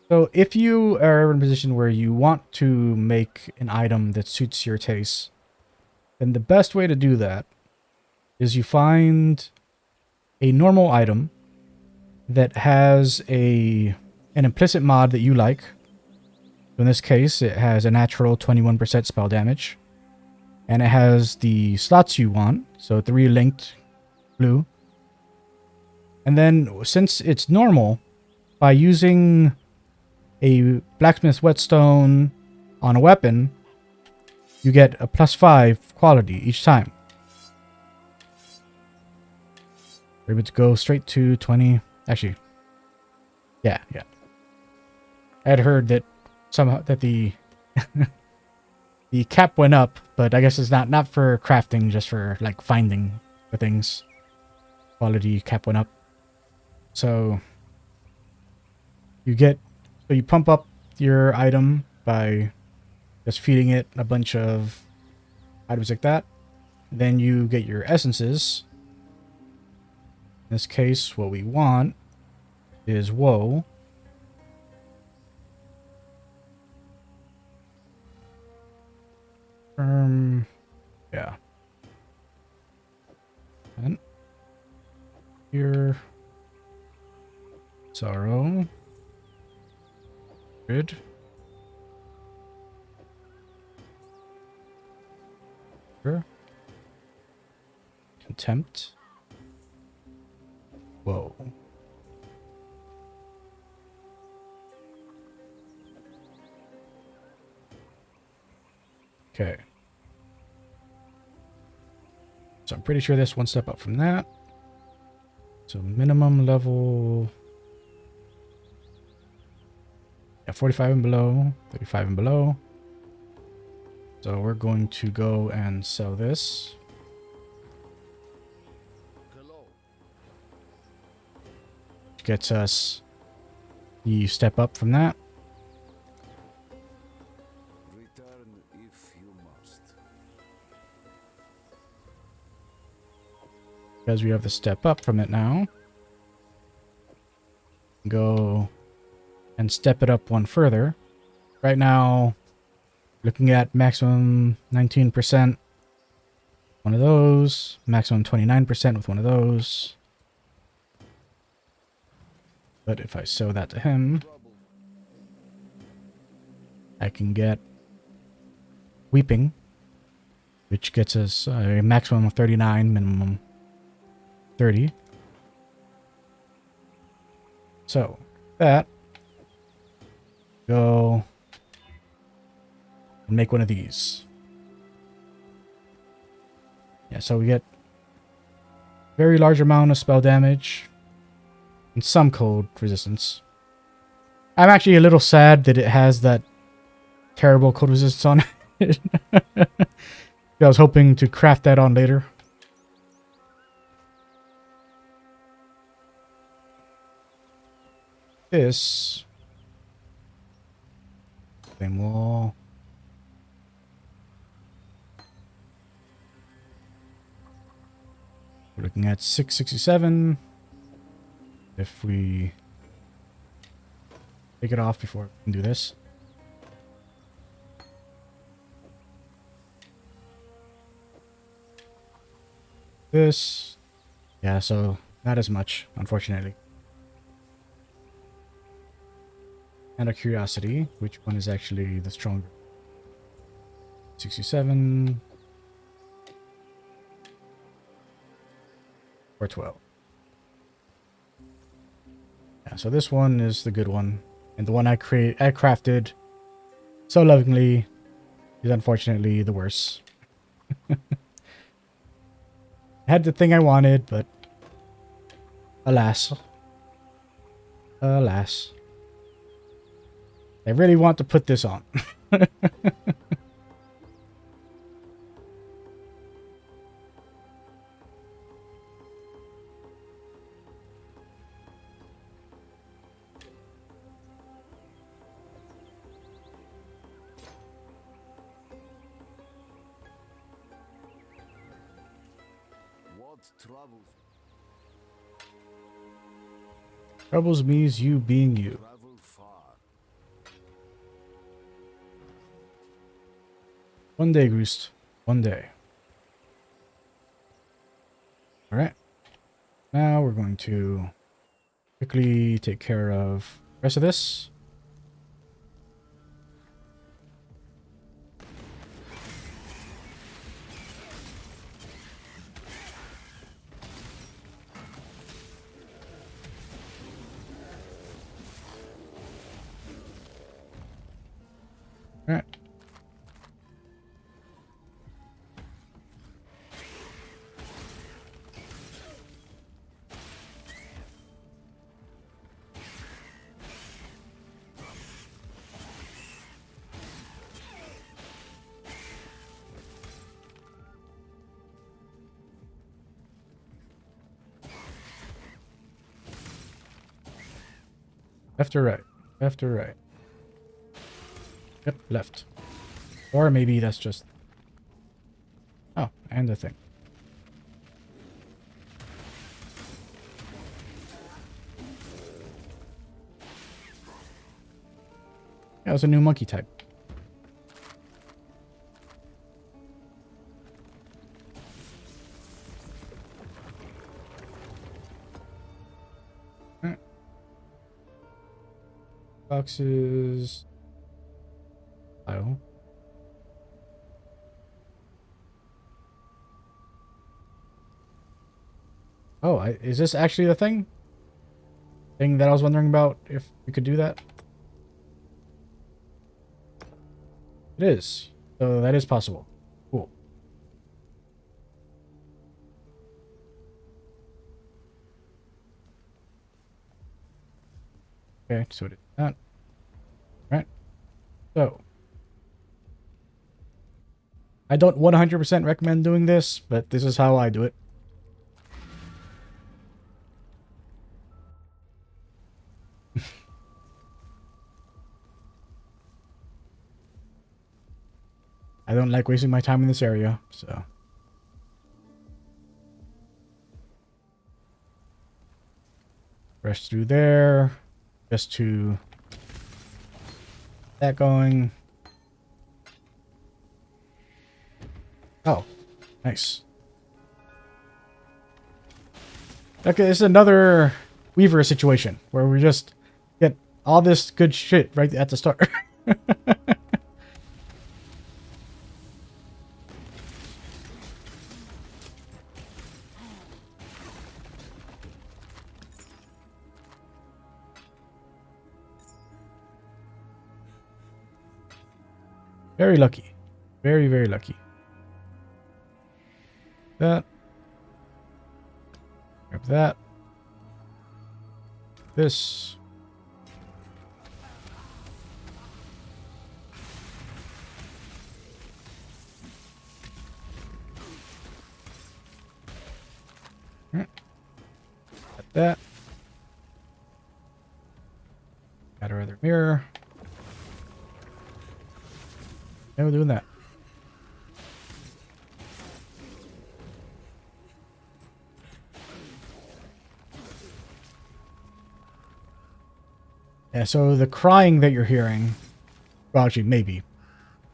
So if you are in a position where you want to make an item that suits your taste, then the best way to do that is you find a normal item that has an implicit mod that you like. In this case, it has a natural 21% spell damage. And it has the slots you want, so 3 linked blue. And then, since it's normal, by using a blacksmith whetstone on a weapon, you get a +5 quality each time. We're able to go straight to 20. Actually, yeah. I had heard that somehow that the the cap went up, but I guess it's not for crafting, just for like finding the things. Quality cap went up. So you pump up your item by just feeding it a bunch of items like that. Then you get your essences. In this case, what we want is woe. Yeah. And here, sorrow, grid, contempt, whoa. Okay. So I'm pretty sure this one step up from that. So minimum level. Yeah, 45 and below, 35 and below. So we're going to go and sell this. Which gets us the step up from that. Return if you must. Because we have the step up from it now. Go and step it up one further. Right now, looking at maximum 19%. One of those. Maximum 29% with one of those. But if I sew that to him, I can get Weeping, which gets us a maximum of 39, minimum 30. So, that. Go and make one of these. Yeah, so we get very large amount of spell damage and some cold resistance. I'm actually a little sad that it has that terrible cold resistance on it. I was hoping to craft that on later. This same wall. We're looking at 667. If we take it off before we can do this. This, yeah, so not as much, unfortunately. And a curiosity, which one is actually the stronger? 67 or 12. Yeah, so this one is the good one, and the one I crafted so lovingly is unfortunately the worst. Had the thing I wanted, but alas. Alas. I really want to put this on. What troubles Troubles me is you being you. travel far? One day, Groost. One day. Alright. Now we're going to quickly take care of the rest of this. Alright. Left or right? Left or right? Yep, left. Or maybe that's just... Oh, and the thing. That was a new monkey type. Alright. Boxes... Pile. Oh, is this actually the thing? Thing that I was wondering about, if we could do that? It is. So that is possible. Cool. Okay, so it is that. Right. So. I don't 100% recommend doing this, but this is how I do it. I don't like wasting my time in this area, so. Rush through there, just to that going. Oh, nice. Okay, this is another Weaver situation where we just get all this good shit right at the start. Very lucky. Very, very lucky. That. Grab that. This. Got that. Got our other mirror. Yeah, we're doing that. Yeah, so the crying that you're hearing, well, actually, maybe.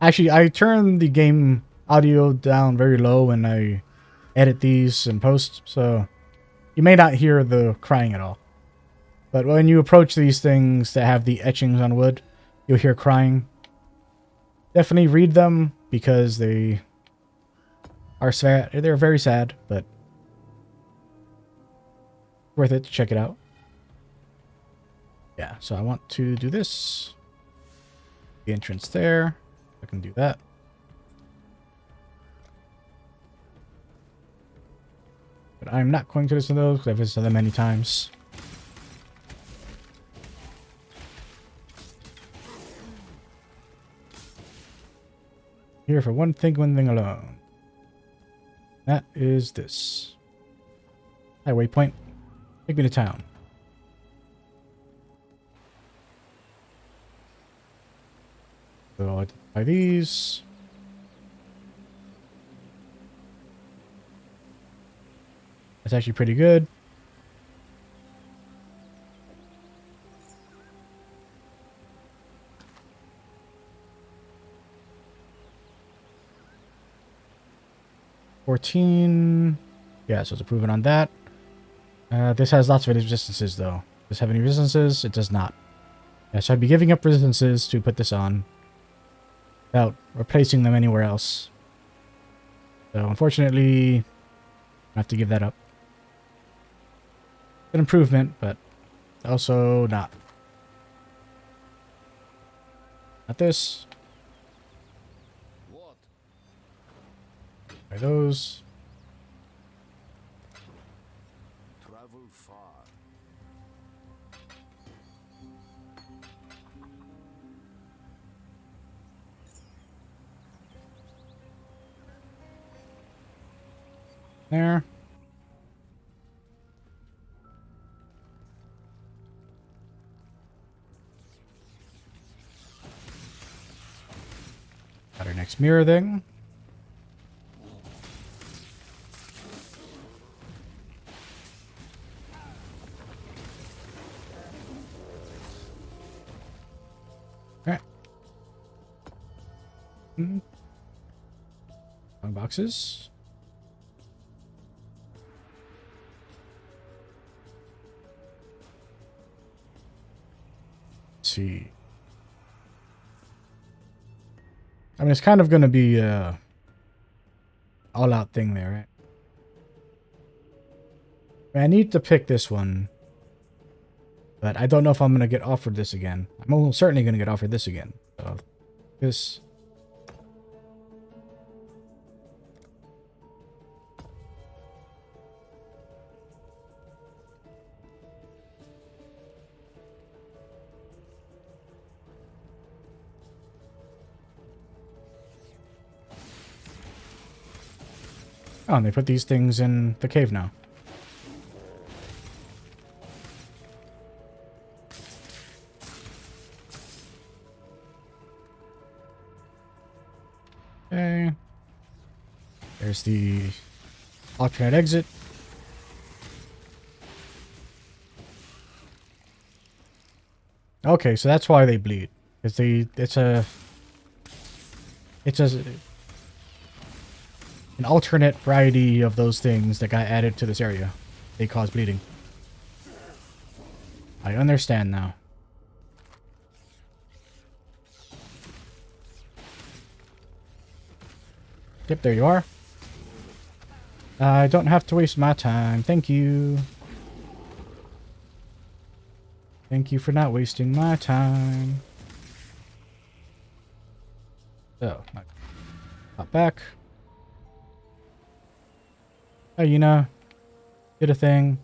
Actually, I turn the game audio down very low when I edit these and post, so you may not hear the crying at all. But when you approach these things that have the etchings on wood, you'll hear crying. Definitely read them because they are sad. They're very sad, but worth it to check it out. Yeah, so I want to do this. The entrance there. I can do that. But I'm not going to listen to those because I've visited them many times. Here for one thing alone. That is this. Highway point. Take me to town. So I'll identify these. That's actually pretty good. $14. Yeah, so it's improving on that. This has lots of resistances, though. Does it have any resistances? It does not. Yeah, so I'd be giving up resistances to put this on without replacing them anywhere else. So, unfortunately, I have to give that up. An improvement, but also not. Not this. What? Try those. Travel far. There. Got our next mirror thing. Alright. Boxes. Let's see. I mean, it's kind of going to be a all-out thing there, right? I need to pick this one. But I don't know if I'm going to get offered this again. I'm almost certainly going to get offered this again. So, this... Oh, and they put these things in the cave now. Okay. There's the alternate exit. Okay, so that's why they bleed. It's an alternate variety of those things that got added to this area. They cause bleeding. I understand now. Yep, there you are. I don't have to waste my time. Thank you. Thank you for not wasting my time. So, hop back. Oh, you know, did a thing.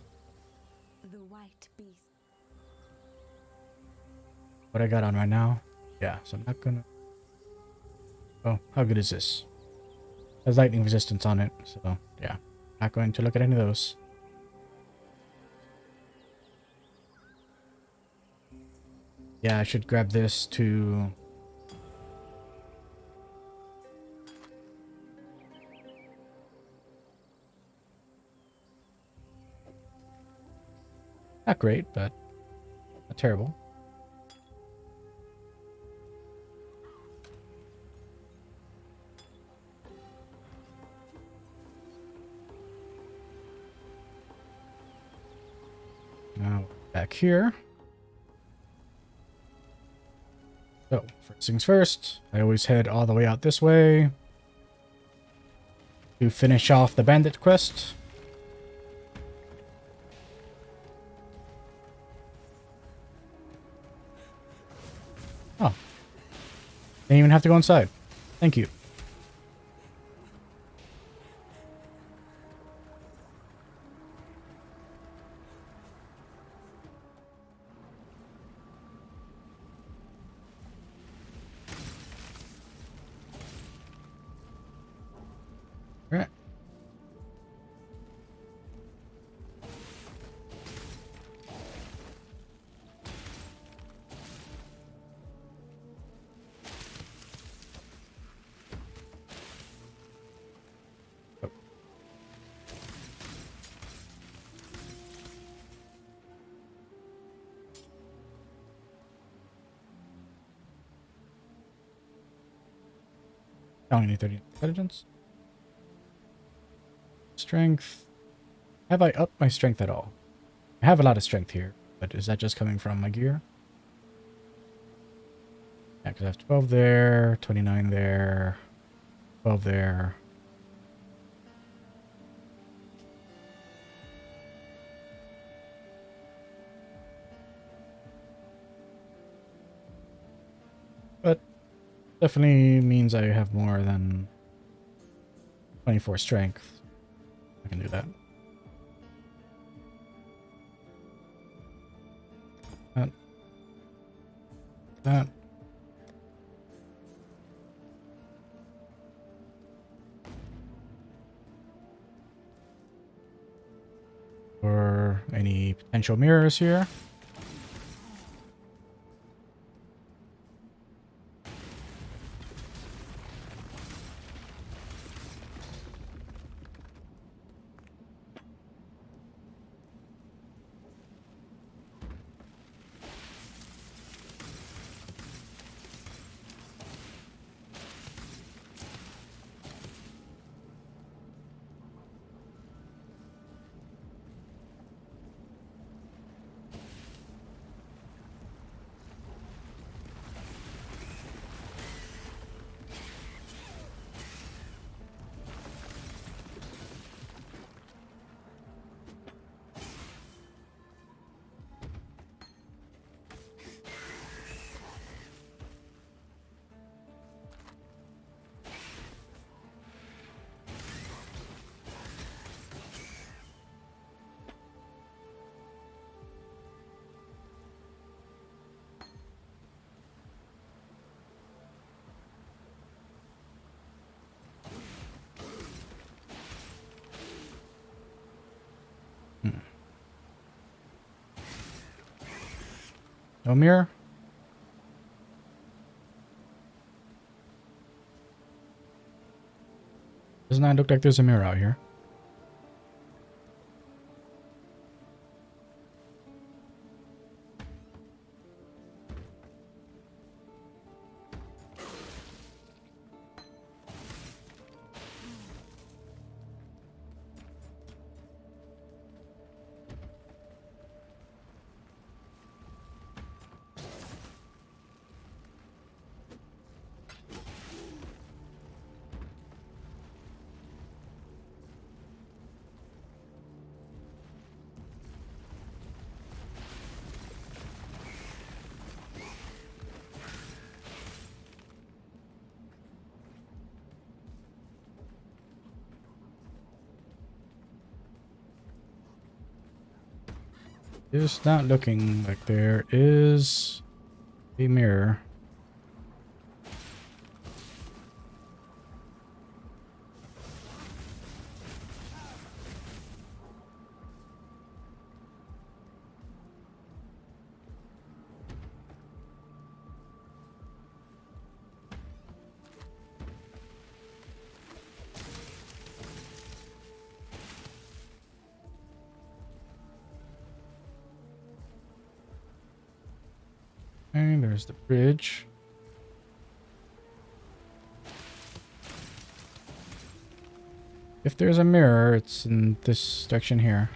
The white beast. What I got on right now? Yeah, so I'm not gonna... Oh, how good is this? Has lightning resistance on it, so yeah. Not going to look at any of those. Yeah, I should grab this to... Not great, but not terrible. Now, back here. So, first things first, I always head all the way out this way to finish off the bandit quest. Oh. Didn't even have to go inside. Thank you. Right. I only need 30 intelligence. Strength. Have I upped my strength at all? I have a lot of strength here, but is that just coming from my gear? Yeah, because I have 12 there, 29 there, 12 there. But definitely means I have more than 24 strength. I can do that. That. Or any potential mirrors here. No mirror? Does not look like there's a mirror out here. It's not looking like there is a mirror. And there's the bridge. If there's a mirror, it's in this direction here.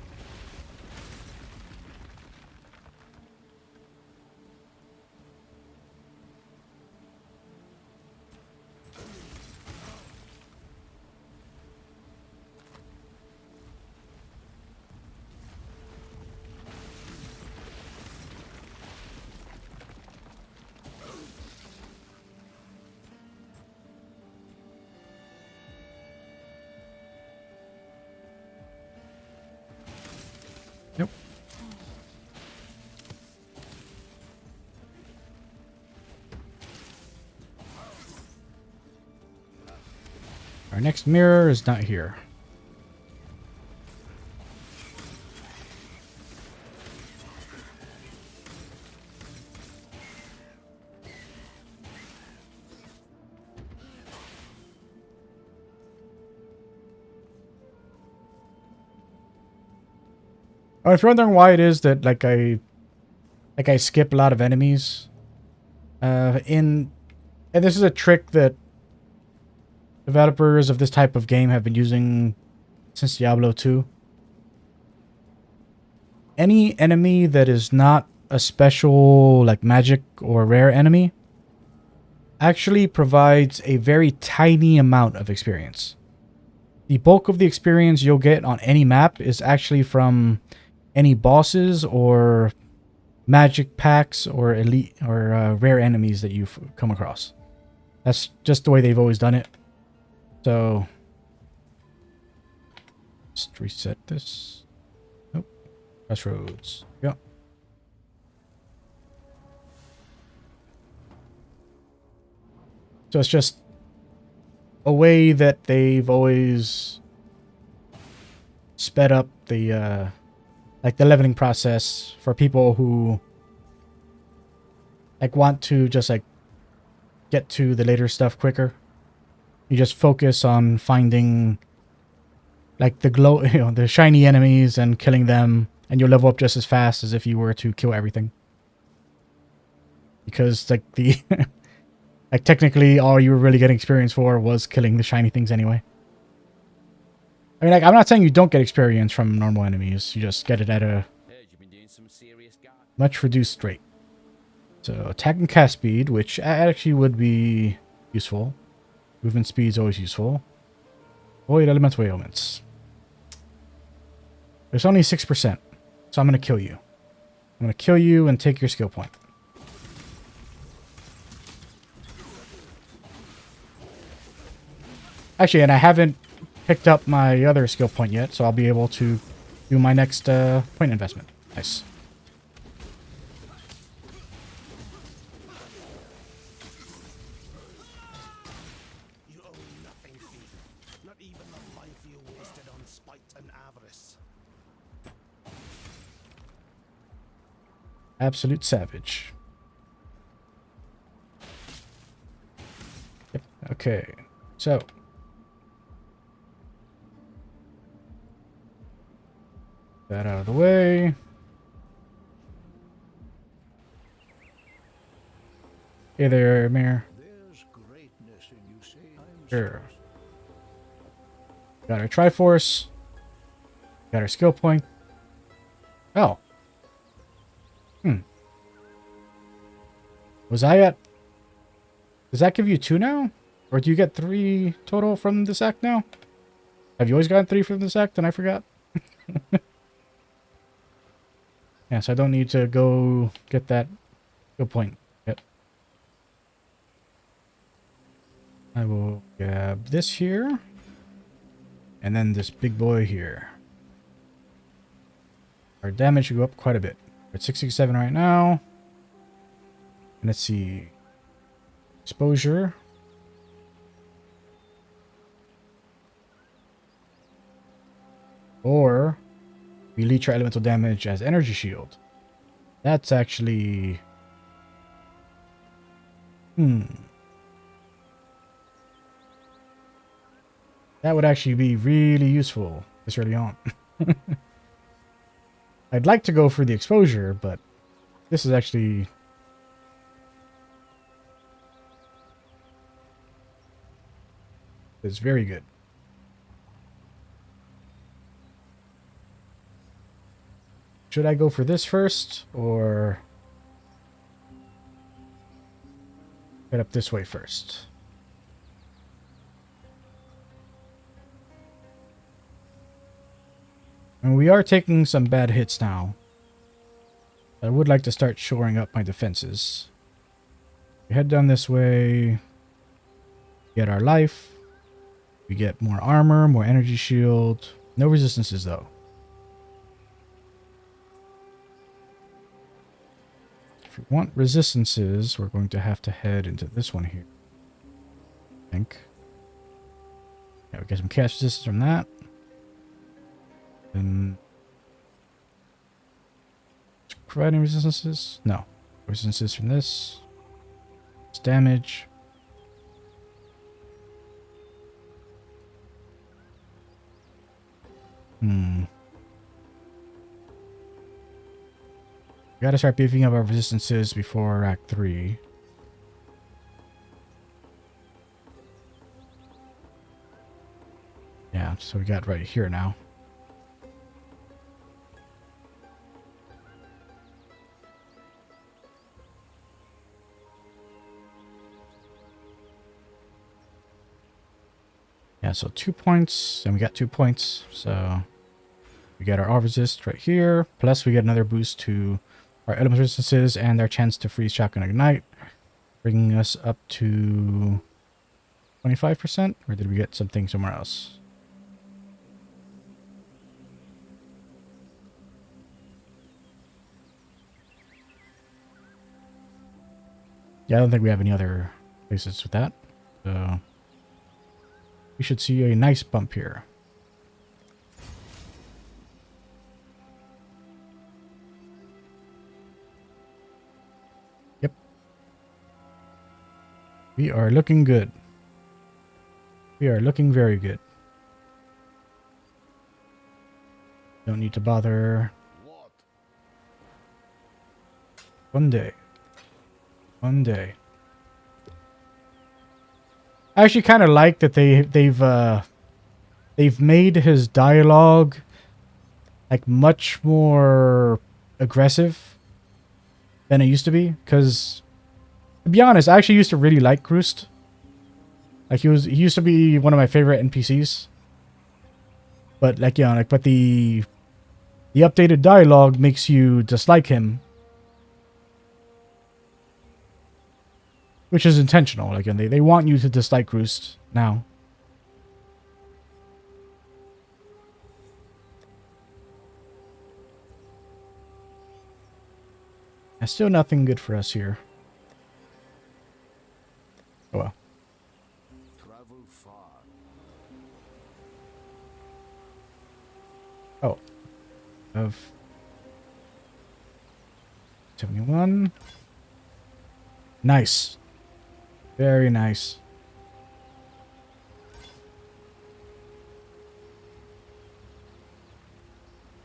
Yep. Our next mirror is not here. Oh, if you're wondering why it is that I skip a lot of enemies, and this is a trick that developers of this type of game have been using since Diablo 2. Any enemy that is not a special, like magic or rare enemy, actually provides a very tiny amount of experience. The bulk of the experience you'll get on any map is actually from any bosses or magic packs or elite or rare enemies that you've come across. That's just the way they've always done it. So, just reset this. Nope. Crossroads. Yeah. So it's just a way that they've always sped up the like the leveling process for people who like want to just like get to the later stuff quicker. You just focus on finding like the the shiny enemies and killing them, and you'll level up just as fast as if you were to kill everything. Because like the like technically all you were really getting experience for was killing the shiny things anyway. I mean, like, I'm not saying you don't get experience from normal enemies. You just get it at a much reduced rate. So attack and cast speed, which actually would be useful. Movement speed is always useful. Void elemental ailments. There's only 6%. So I'm going to kill you. I'm going to kill you and take your skill point. Actually, and I haven't picked up my other skill point yet, so I'll be able to do my next point investment. Nice. You owe nothing, thief. Not even the life you wasted on spite and avarice. Absolute savage. Yep. Okay. So. That out of the way. Hey there, Mayor. There's greatness in you, say I'm Sure. Got our Triforce. Got our skill point. Oh. Was I at... Does that give you 2 now? Or do you get 3 total from this act now? Have you always gotten 3 from this act and I forgot? Yeah, so I don't need to go get that skill point yet. I will grab this here. And then this big boy here. Our damage should go up quite a bit. We're at 667 right now. And let's see. Exposure. Or we leech our elemental damage as energy shield. That's actually... That would actually be really useful this early on. I'd like to go for the exposure, but this is actually... It's very good. Should I go for this first, or head up this way first? And we are taking some bad hits now. I would like to start shoring up my defenses. We head down this way, get our life. We get more armor, more energy shield. No resistances though. If we want resistances, we're going to have to head into this one here. I think. Yeah, we get some cash resistance from that. And providing resistances? No. Resistances from this. It's damage. We gotta start beefing up our resistances before Act 3. Yeah, so we got right here now. Yeah, so 2 points, and we got 2 points. So we get our all resist right here, plus we get another boost to our element resistances and their chance to freeze, shock, and ignite, bringing us up to 25%. Or did we get something somewhere else? Yeah, I don't think we have any other places with that. So we should see a nice bump here. Yep. We are looking good. We are looking very good. Don't need to bother. What? One day. One day. I actually kind of like that they've made his dialogue like much more aggressive than it used to be. Because to be honest, I actually used to really like Krust. Like he used to be one of my favorite NPCs. But like but the updated dialogue makes you dislike him. Which is intentional. Like, and they want you to dislike Krust now. And still nothing good for us here. Oh well. Travel far. Oh. Of 71. Nice. Very nice.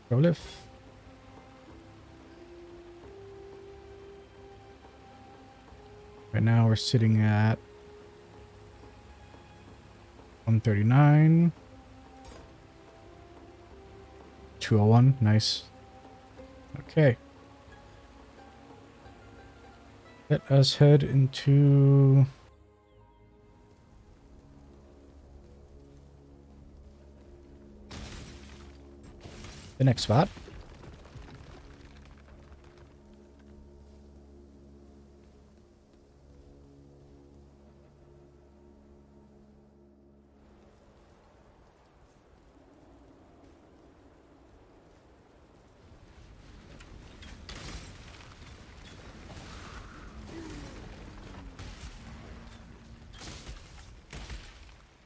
Prolif. Right now we're sitting at 139. 201. Nice. Okay. Let us head into the next spot.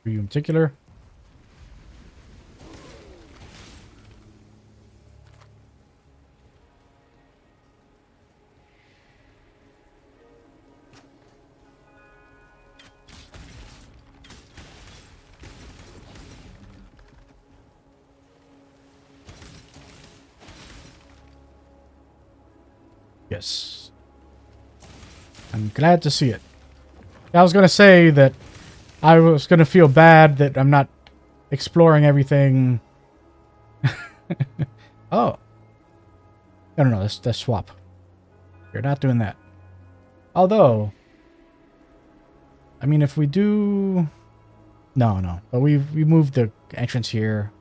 For you in particular. Yes. I'm glad to see it. I was going to say that I was going to feel bad that I'm not exploring everything. Oh. No. Let's swap. You're not doing that. Although, I mean, if we do... No. But we moved the entrance here.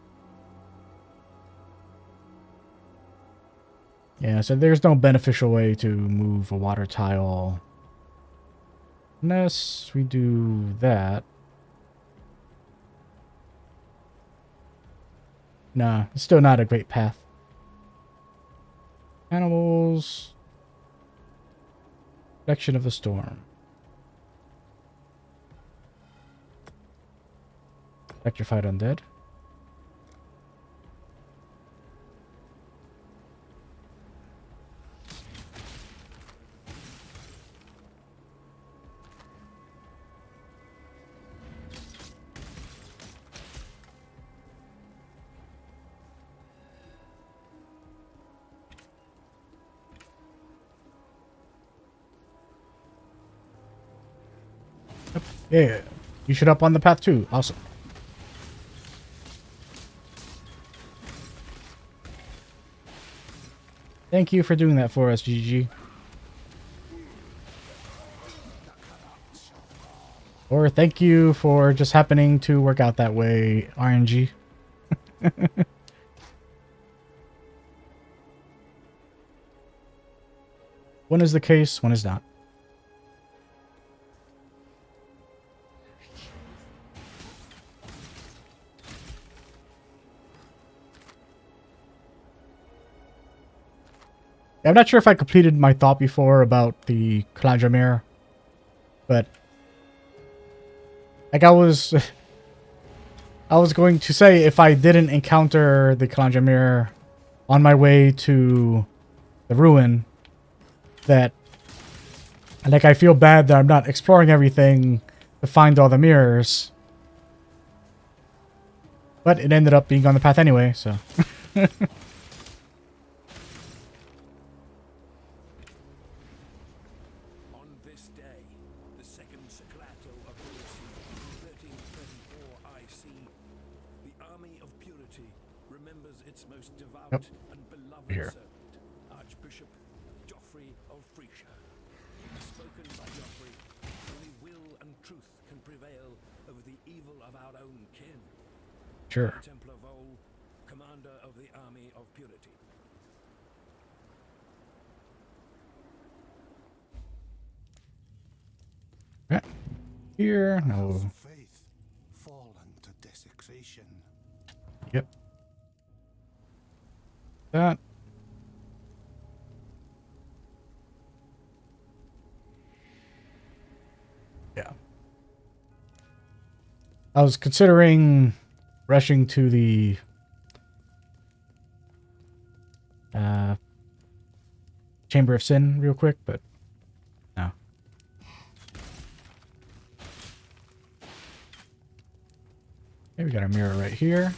Yeah, so there's no beneficial way to move a water tile. Unless we do that. Nah, it's still not a great path. Animals. Reflection of the storm. Electrified undead. Yep. Yeah, you should up on the path too. Awesome. Thank you for doing that for us, GG. Or thank you for just happening to work out that way, RNG. One is the case, one is not. I'm not sure if I completed my thought before about the Kalandra mirror, but like I was going to say, if I didn't encounter the Kalandra mirror on my way to the ruin, that like I feel bad that I'm not exploring everything to find all the mirrors. But it ended up being on the path anyway, so. On this day, the second Seclato of BC, 1334 IC, the army of purity remembers its most devout Yep. and beloved Here. servant, Archbishop Geoffrey of Frisia. Spoken by Geoffrey, only will and truth can prevail over the evil of our own kin. Sure. Templar Vol, commander of the army of purity. Yeah. Here, House no. of faith, fallen to desecration. Yep. That. Yeah. I was considering rushing to the Chamber of Sin real quick, but no. Okay, we got our mirror right here.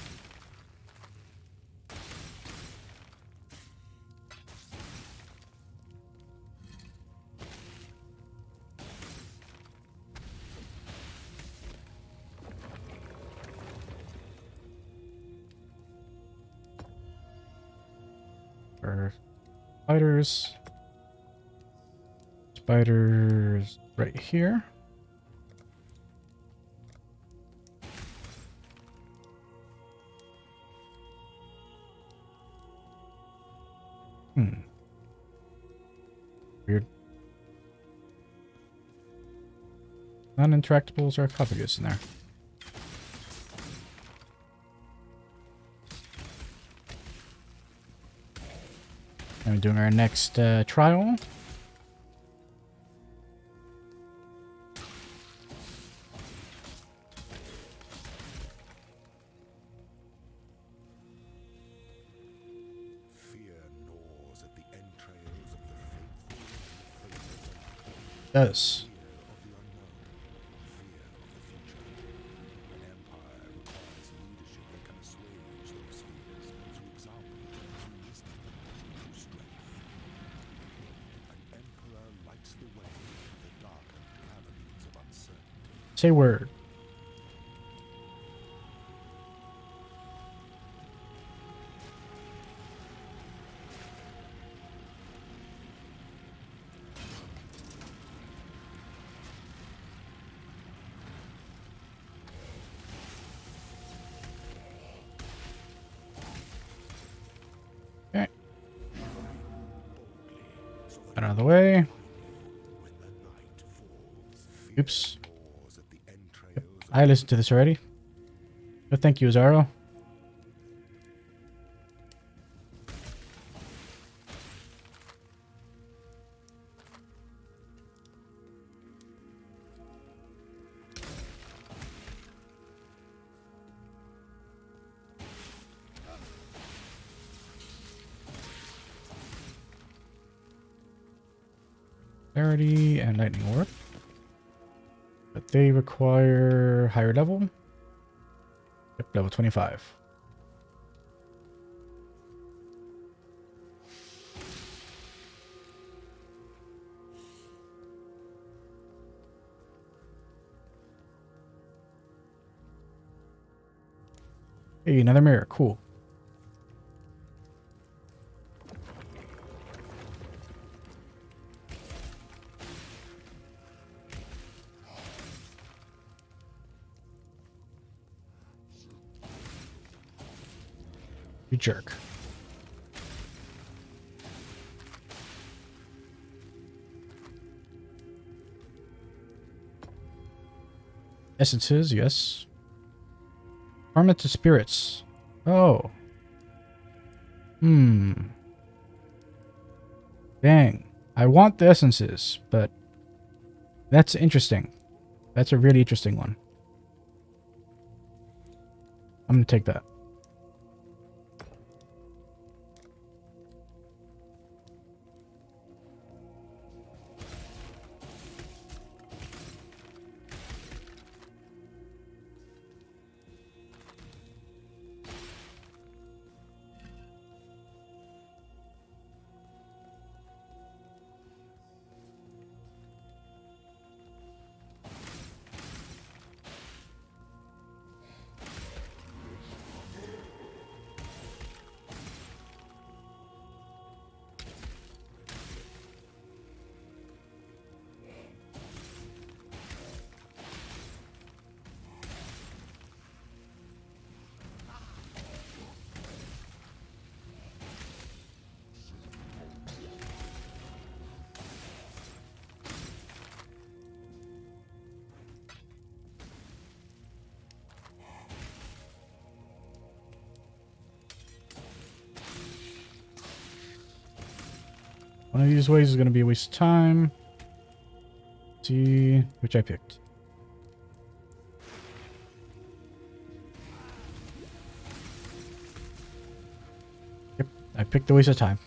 For spiders. Spiders right here. Weird. Non-interactables or sarcophagus in there. And we're doing our next trial. Fear gnaws at the entrails of the faithful and the Does. fear of the unknown, fear of the future. An empire requires leadership that can assuage those fears through example, through wisdom, through strength. An emperor lights the way through the darkened caverns of uncertainty. Say word. Okay. Out of the way. When the night falls, fear Oops. gnaws at the entrails of I listened to this already. No, thank you, Zaro. Clarity and Lightning Orb. But they require higher level. Yep, level 25. Hey, another mirror. Cool. You jerk. Essences, yes. Armament to spirits. Oh. Dang. I want the essences, but that's interesting. That's a really interesting one. I'm gonna take that. One of these ways is going to be a waste of time. Let's see which I picked. Yep, I picked the waste of time.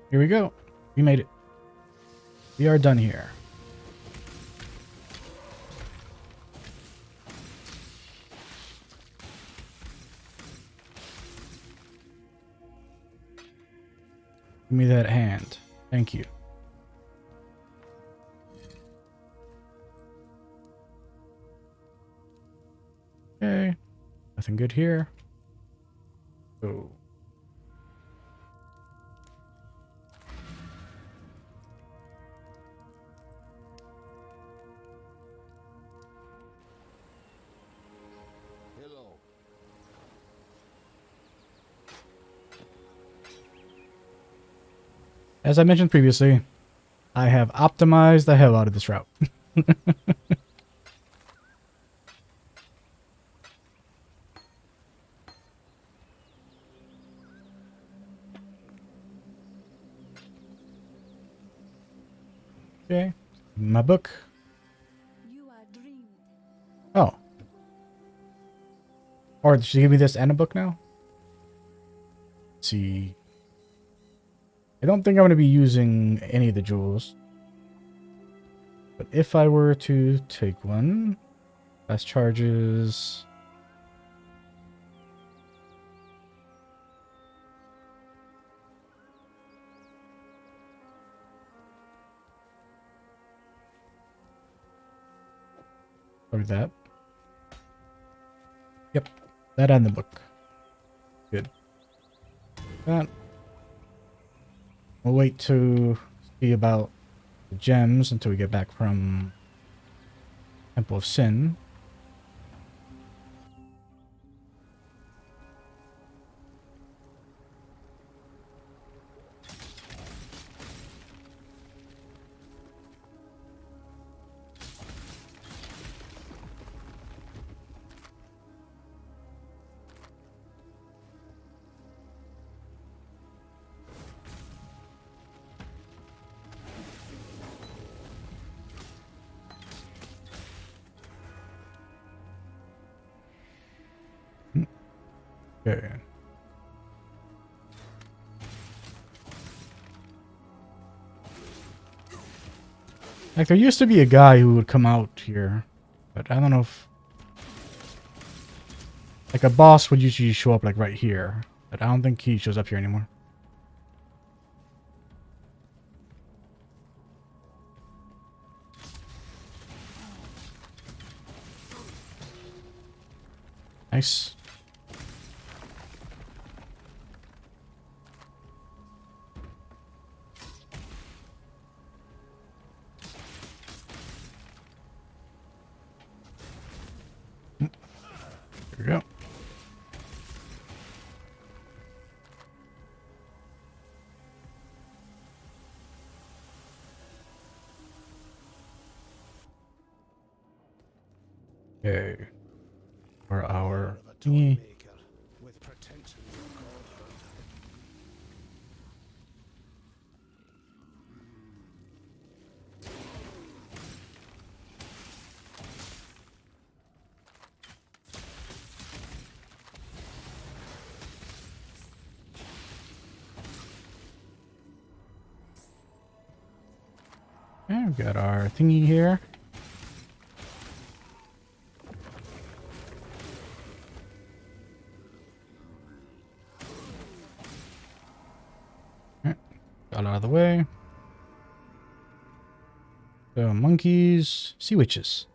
Here we go. We made it. We are done here. Give me that hand. Thank you. Okay. Nothing good here. Oh. Hello. As I mentioned previously, I have optimized the hell out of this route. Okay, my book. You are dreamed. Oh. Or did she give me this and a book now? Let's see. I don't think I'm going to be using any of the jewels. But if I were to take one, fast charges. Or that. Yep, that and the book. Good. That. We'll wait to see about the gems until we get back from Temple of Sin. Okay. Like, there used to be a guy who would come out here, but I don't know if... Like, a boss would usually show up, like, right here, but I don't think he shows up here anymore. Nice. There we go. Okay. For our Of a toy thingy. maker with pretensions of godhood. Okay, we've got our thingy here. Alright, got out of the way. So, monkeys, sea witches.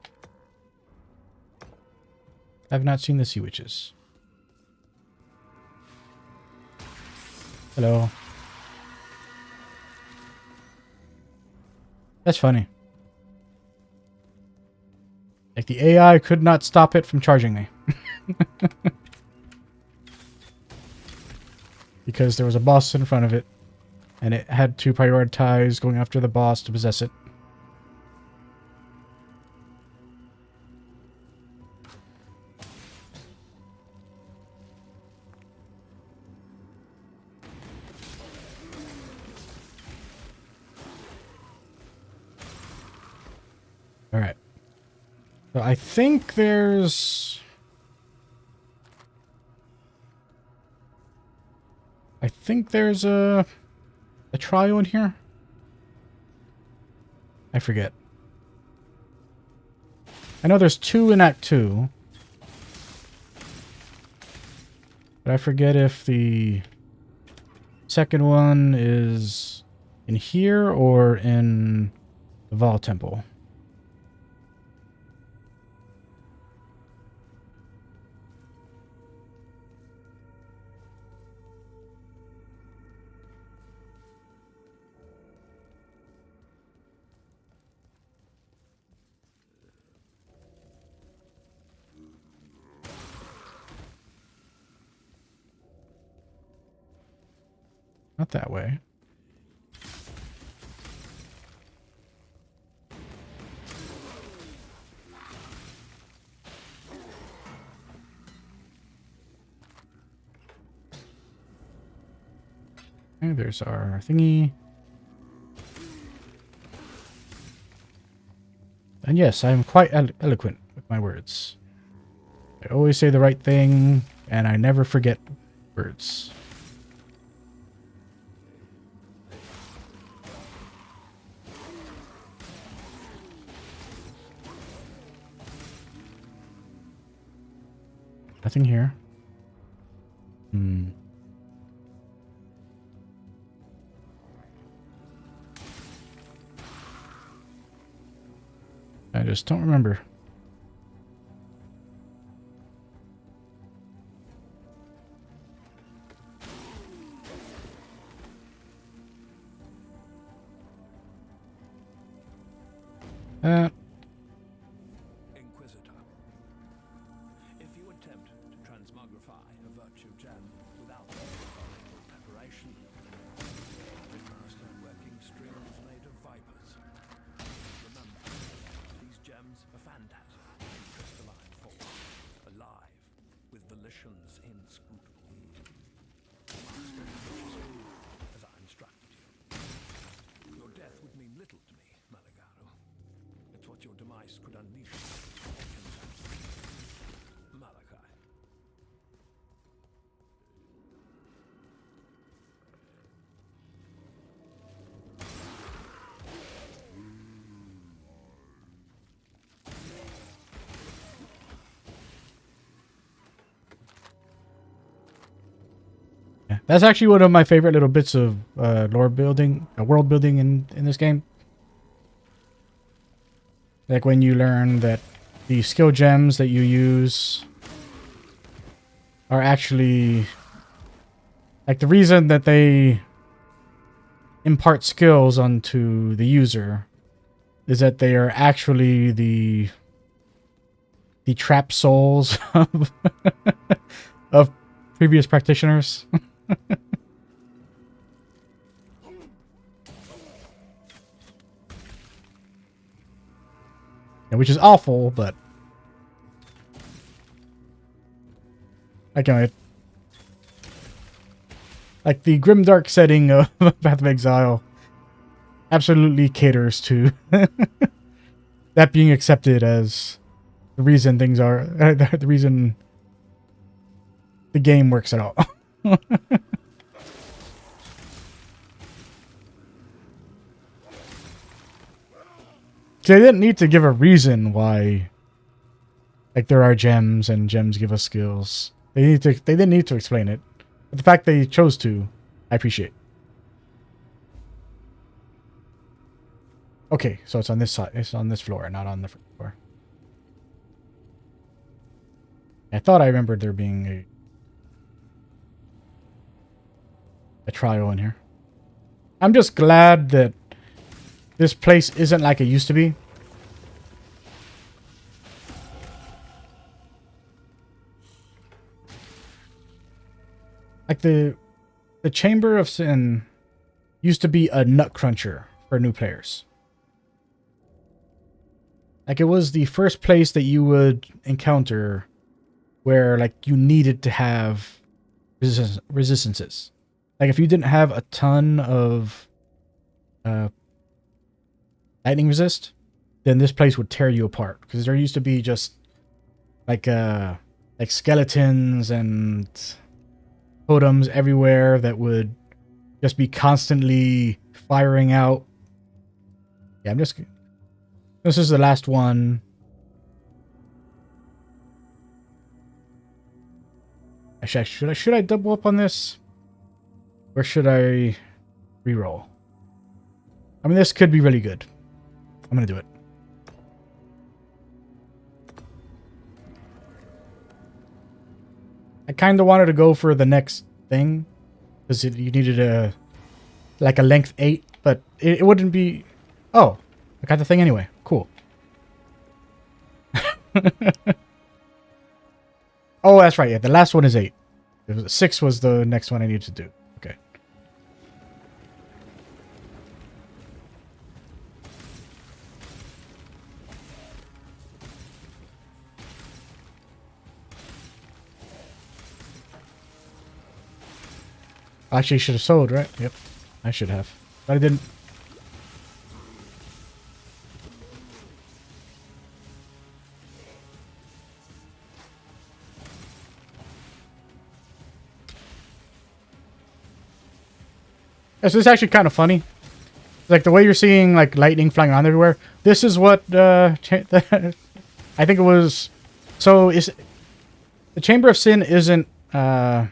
I've not seen the sea witches. Hello. That's funny. Like, the AI could not stop it from charging me. Because there was a boss in front of it, and it had to prioritize going after the boss to possess it. Alright. So I think there's... a trial in here. I forget. I know there's 2 in Act 2. But I forget if the second one is in here or in the Val Temple. Not that way. Okay, there's our thingy. And yes, I am quite eloquent with my words. I always say the right thing, and I never forget words. Nothing here. I just don't remember. device could unleash Malachi. Yeah, that's actually one of my favorite little bits of lore building, world building in this game. Like when you learn that the skill gems that you use are actually like the reason that they impart skills onto the user is that they are actually the trapped souls of previous practitioners. Yeah, which is awful, but I can't wait. Like the grimdark setting of Path of Exile absolutely caters to that being accepted as the reason things are the reason the game works at all. They didn't need to give a reason why, like, there are gems and gems give us skills. They didn't need to explain it. But the fact they chose to, I appreciate. Okay, so it's on this side. It's on this floor, not on the first floor. I thought I remembered there being a trial in here. I'm just glad that this place isn't like it used to be. Like the Chamber of Sin used to be a nut cruncher for new players. Like it was the first place that you would encounter where like you needed to have resistances. Like if you didn't have a ton of lightning resist, then this place would tear you apart because there used to be just like skeletons and totems everywhere that would just be constantly firing out. Yeah, this is the last one. Actually, should I double up on this? Or should I reroll? I mean, this could be really good. I'm gonna do it. I kind of wanted to go for the next thing because you needed a length 8, but it wouldn't be. Oh, I got the thing anyway. Cool. Oh, that's right. Yeah, the last one is 8. 6 was the next one I needed to do. Okay. Actually, should have sold, right? Yep. I should have. But I didn't. This is actually kind of funny. Like the way you're seeing like lightning flying around everywhere. This is what I think it was. So is the Chamber of Sin isn't because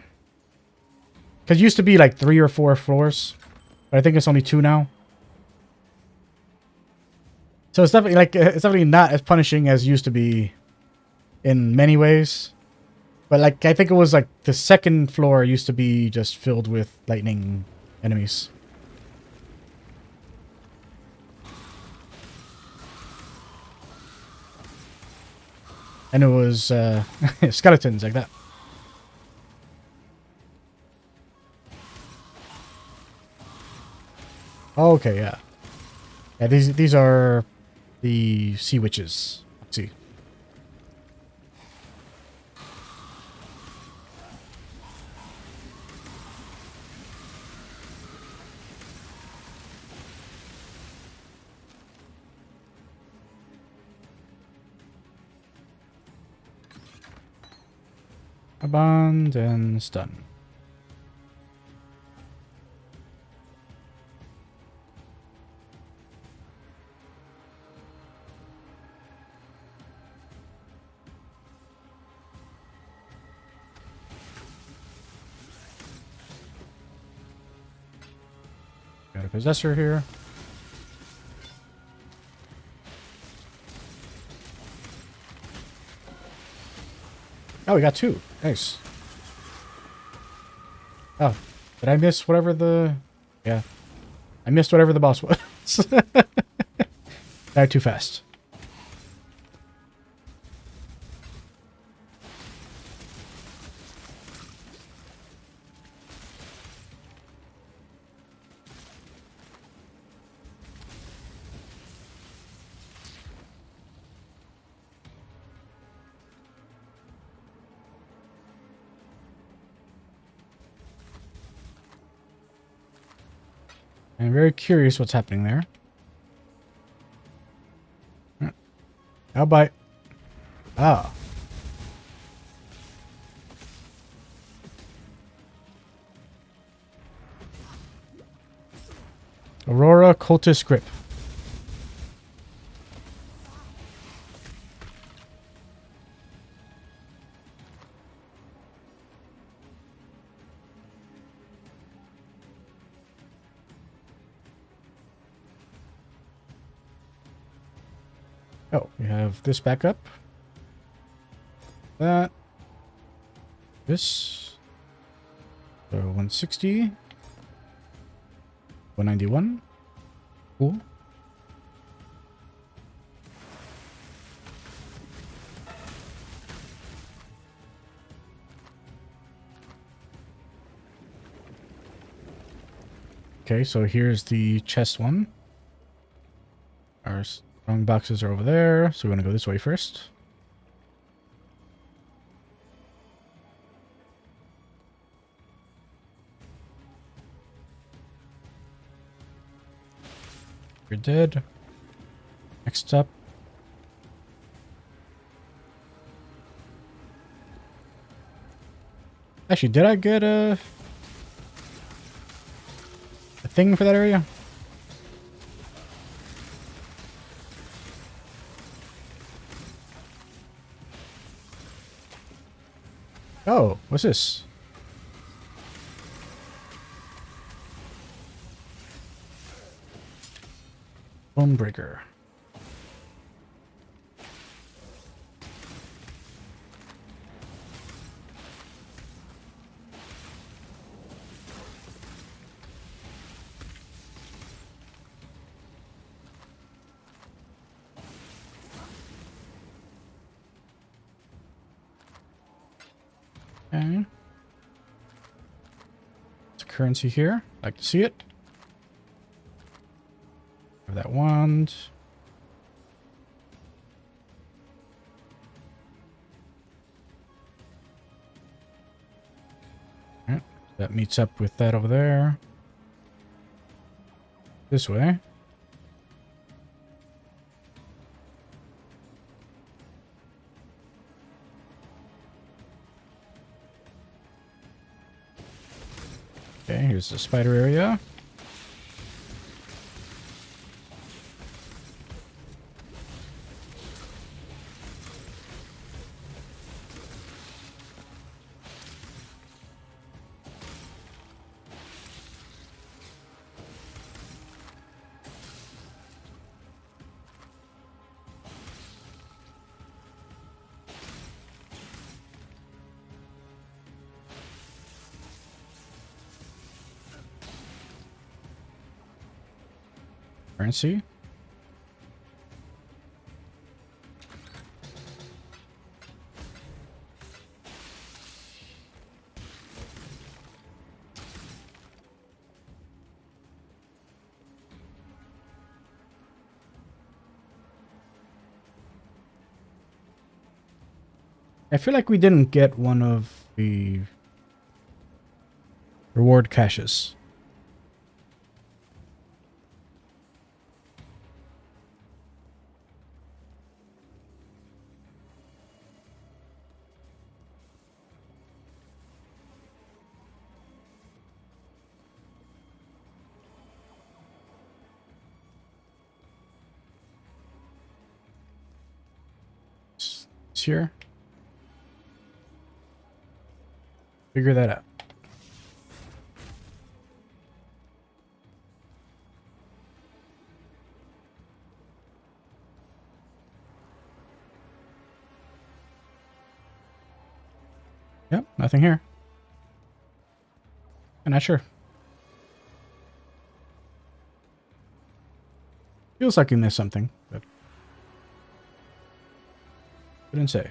it used to be like 3 or 4 floors, but I think it's only 2 now. So it's definitely not as punishing as it used to be in many ways. But like I think it was like the second floor used to be just filled with lightning enemies. And it was skeletons like that. Oh, okay, yeah. Yeah, these are the sea witches. Let's see. A bond and stun. Got a possessor here. Oh, we got two. Nice. Oh, did I miss whatever the... Yeah. I missed whatever the boss was. Died too fast. I'm very curious what's happening there. How about... Ah. Aurora Cultist Grip. Oh, we have this back up. That. This. So 160. 191. Cool. Okay, so here's the chest one. Our strong boxes are over there, so we want to go this way first. You're dead. Next up. Actually, did I get a thing for that area? Oh, what's this? Bonebreaker. Okay. It's a currency here. Like to see it. Have that wand. Alright, that meets up with that over there. This way. Okay, here's the spider area. Currency. I feel like we didn't get one of the reward caches. here. Figure that out. Yep, nothing here. I'm not sure. Feels like we missed something, but couldn't say.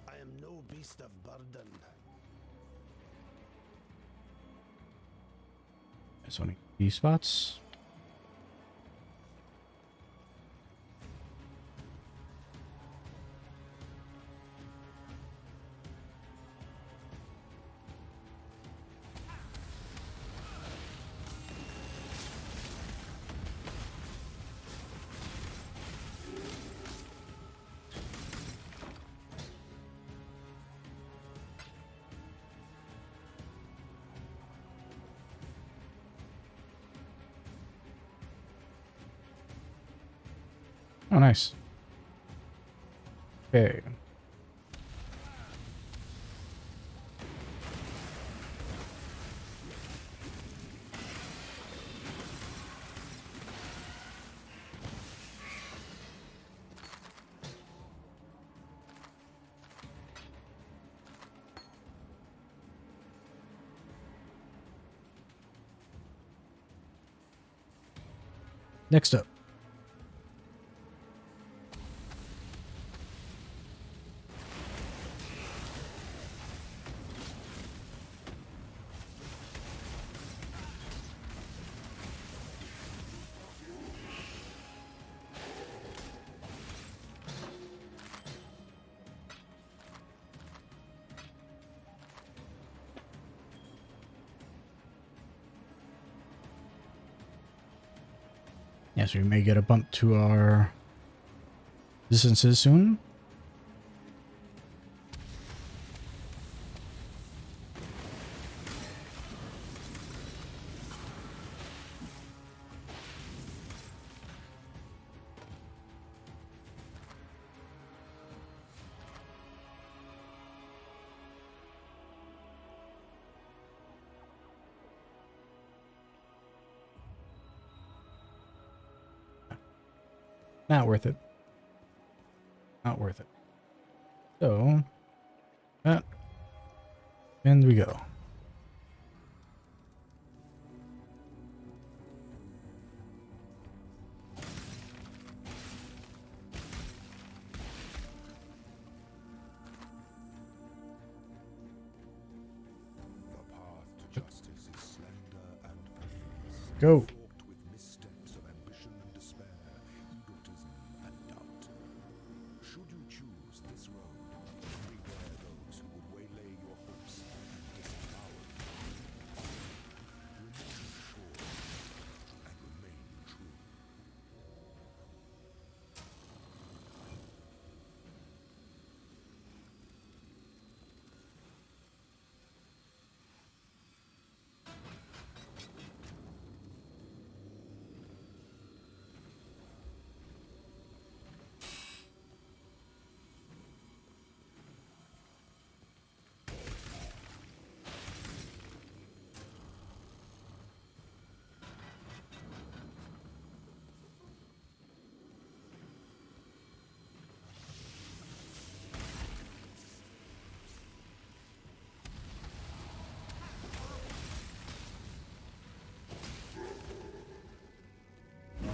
I am no beast of burden. There's only these spots. Oh, nice. Okay. Next up. Yes, we may get a bump to our distances soon. Not worth it. Not worth it. So, and we go. The path to justice is slender and perilous, Go. fraught with missteps of ambition and despair, egotism and doubt. Should you choose this road, beware those who would waylay your hopes and disempower you. Remain sure and remain true.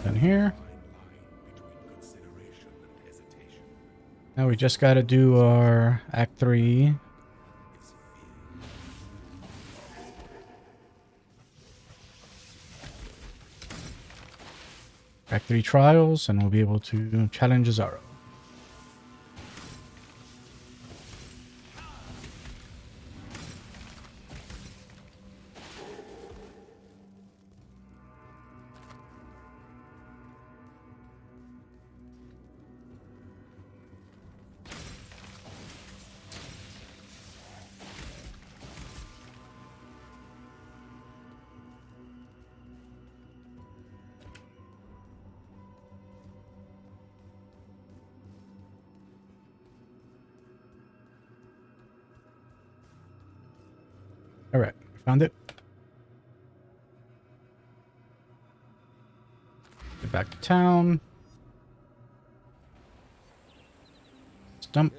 Done here. Fine line between consideration and hesitation Now we just got to do our Act 3. is fear. Act 3 trials, and we'll be able to challenge Azaro. Alright, found it. Get back to town. Stump.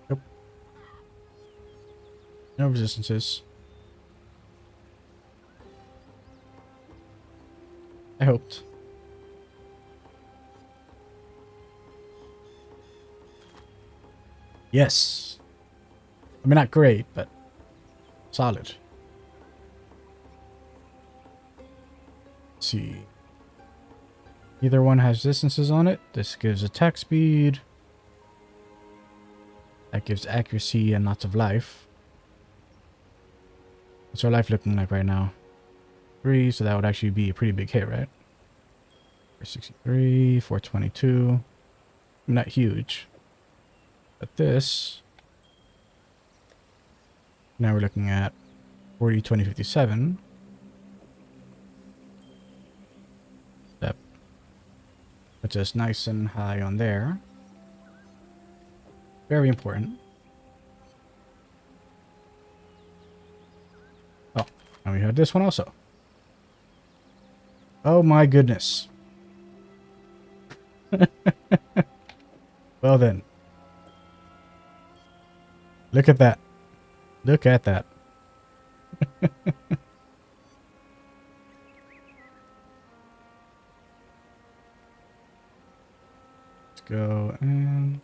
Nope. No resistances. I hoped. Yes. I mean, not great, but solid. Let's see. Either one has distances on it. This gives attack speed. That gives accuracy and lots of life. What's our life looking like right now? 3, so that would actually be a pretty big hit, right? 463, 422. Not huge. But this... Now we're looking at 40, 20, 57. That puts us nice and high on there. Very important. Oh, and we had this one also. Oh my goodness. Well then. Look at that. Look at that. Let's go and...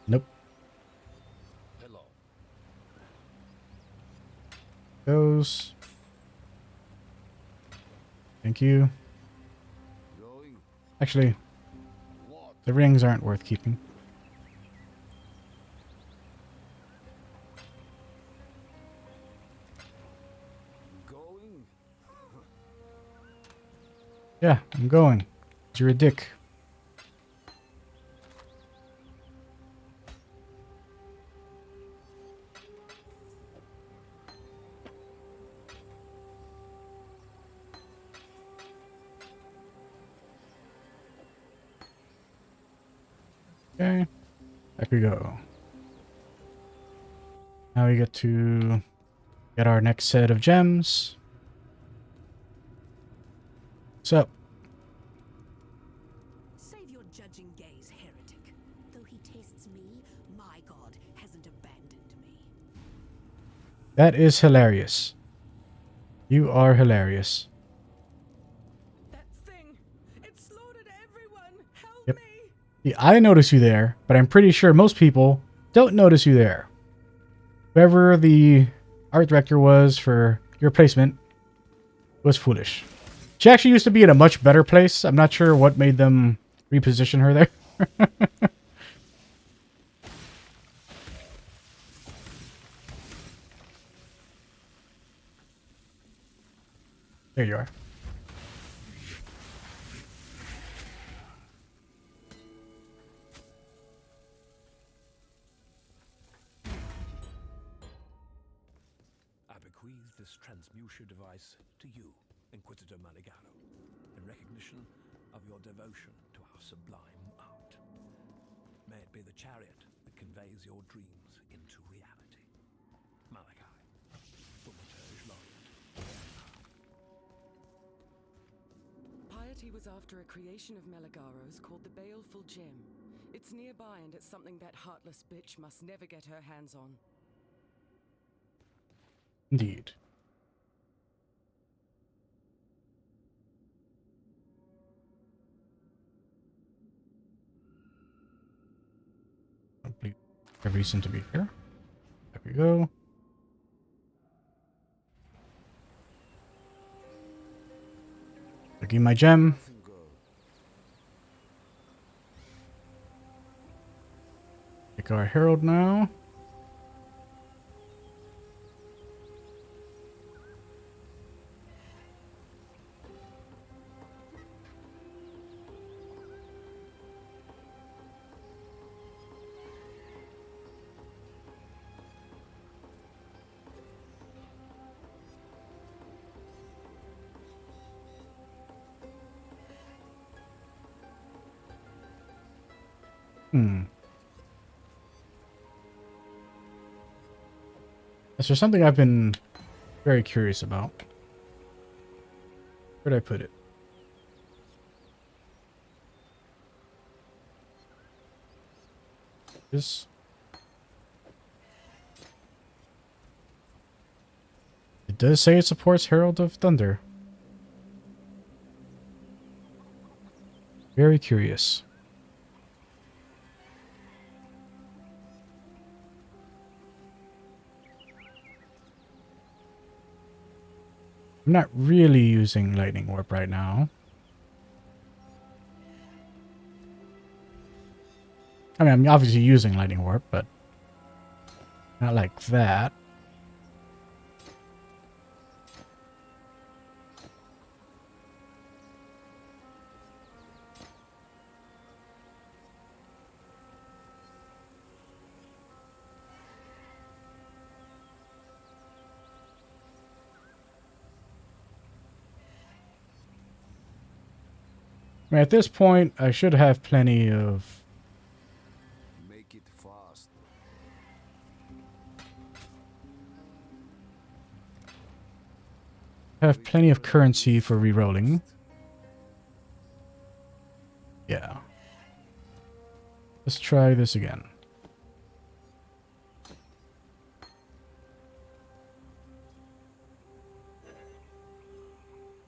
Nope. Hello. Goes. Thank you. Going. Actually, What? the rings aren't worth keeping. Going. Yeah, I'm going. You're a dick. Okay, back we go. Now we get to get our next set of gems. What's up? Save your judging gaze, heretic. Though he tastes me, my god hasn't abandoned me. That is hilarious. You are hilarious. That thing! It slaughtered everyone! Help Yep. me! See, I notice you there, but I'm pretty sure most people don't notice you there. Whoever the art director was for your placement was foolish. She actually used to be in a much better place. I'm not sure what made them reposition her there. There you are. I bequeath this transmutation device to you, Inquisitor Maligano, in recognition of your devotion to our sublime art. May it be the chariot that conveys your dreams into reality. Malachi, Thaumaturge Laureate. Piety was after a creation of Meligaro's called the Baleful Gem. It's nearby and it's something that heartless bitch must never get her hands on. Indeed. Complete. Have reason to be here. go. Looking my gem. Nothing go. Pick our herald now. Is there something I've been very curious about? Where'd I put it? This. It does say it supports Herald of Thunder. Very curious. I'm not really using Lightning Warp right now. I mean, I'm obviously using Lightning Warp, but not like that. I mean, at this point, I should have plenty of... Make it fast. have plenty of currency for re-rolling. Yeah. Let's try this again.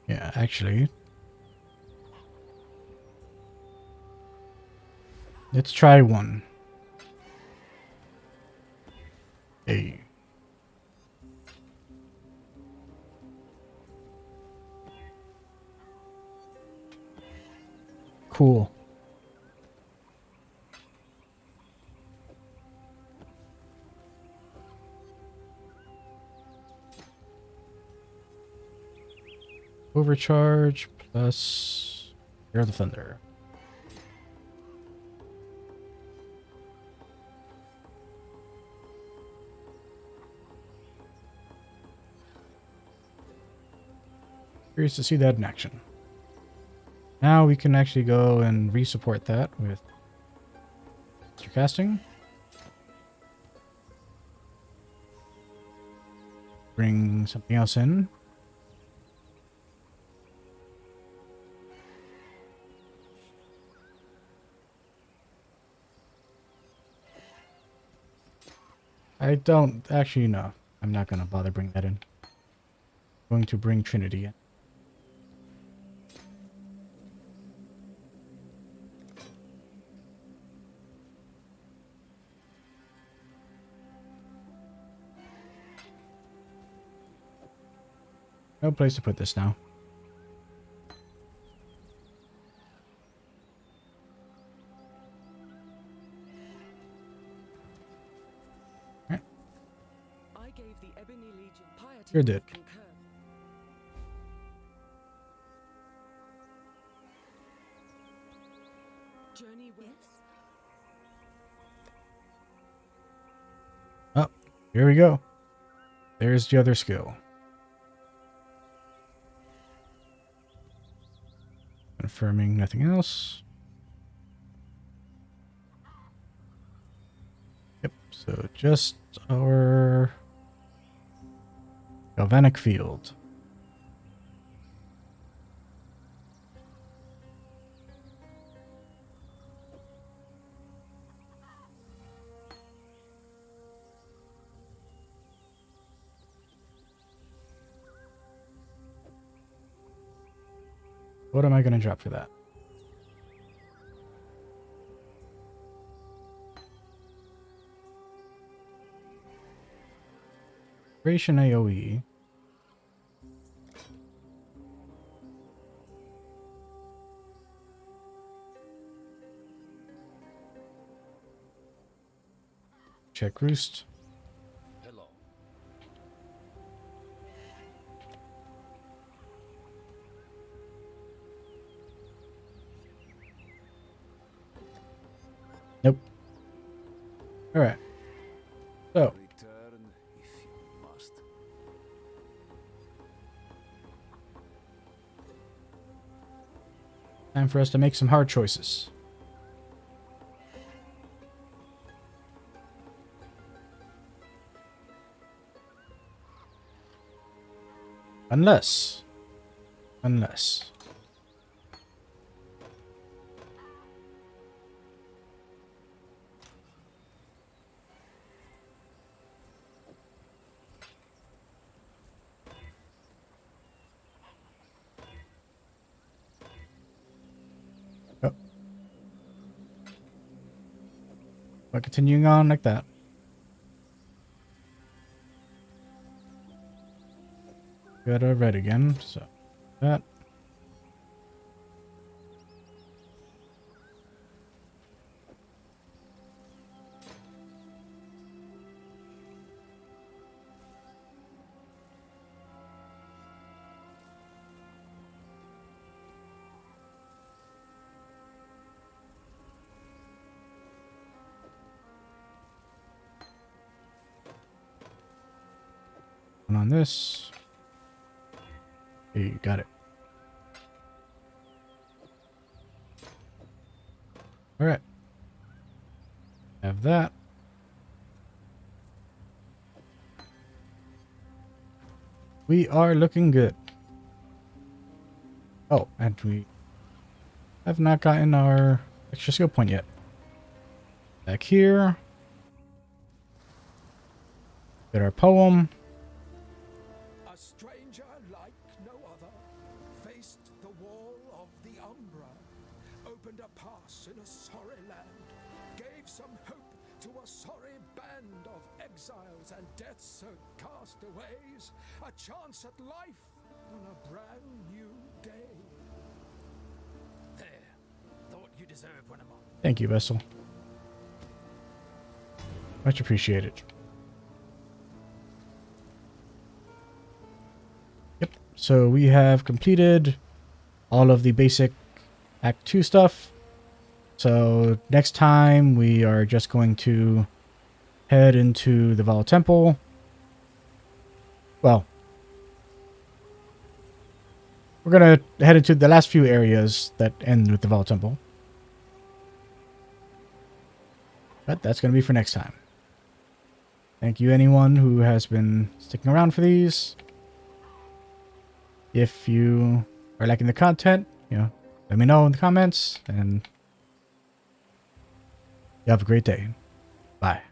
Yeah, actually. Let's try one. Hey. Cool. Overcharge plus Fear of the Thunder. Curious to see that in action. Now we can actually go and re-support that with Mr. Casting. Bring something else in. I don't actually know. I'm not going to bother bring that in. I'm going to bring Trinity in. No place to put this now. Alright. I gave the Ebony Legion piety. You're dead. Concur. Journey west. Oh, here we go. There's the other skill. Confirming nothing else. Yep, so just our galvanic field. What am I going to drop for that? Creation AoE. Check roost. Hello. Nope. Alright. So, Return if you must. time for us to make some hard choices. Unless. Oh. But continuing on like that. Got a red again, so that. And on this. Hey, you got it. All right. Have that. We are looking good. Oh, and we have not gotten our extra skill point yet. Back here. Get our poem. A stranger like no other faced the wall of the Umbra, opened a pass in a sorry land, gave some hope to a sorry band of exiles and death-soaked castaways, a chance at life on a brand new day. There. Thought you deserved one of mine. Thank you, Vessel. Much appreciated. Yep. So we have completed all of the basic Act 2 stuff. So next time we are just going to head into the Vala Temple. Well, we're going to head into the last few areas that end with the Vala Temple. But that's going to be for next time. Thank you anyone who has been sticking around for these. If you are liking the content, let me know in the comments, and you have a great day. Bye.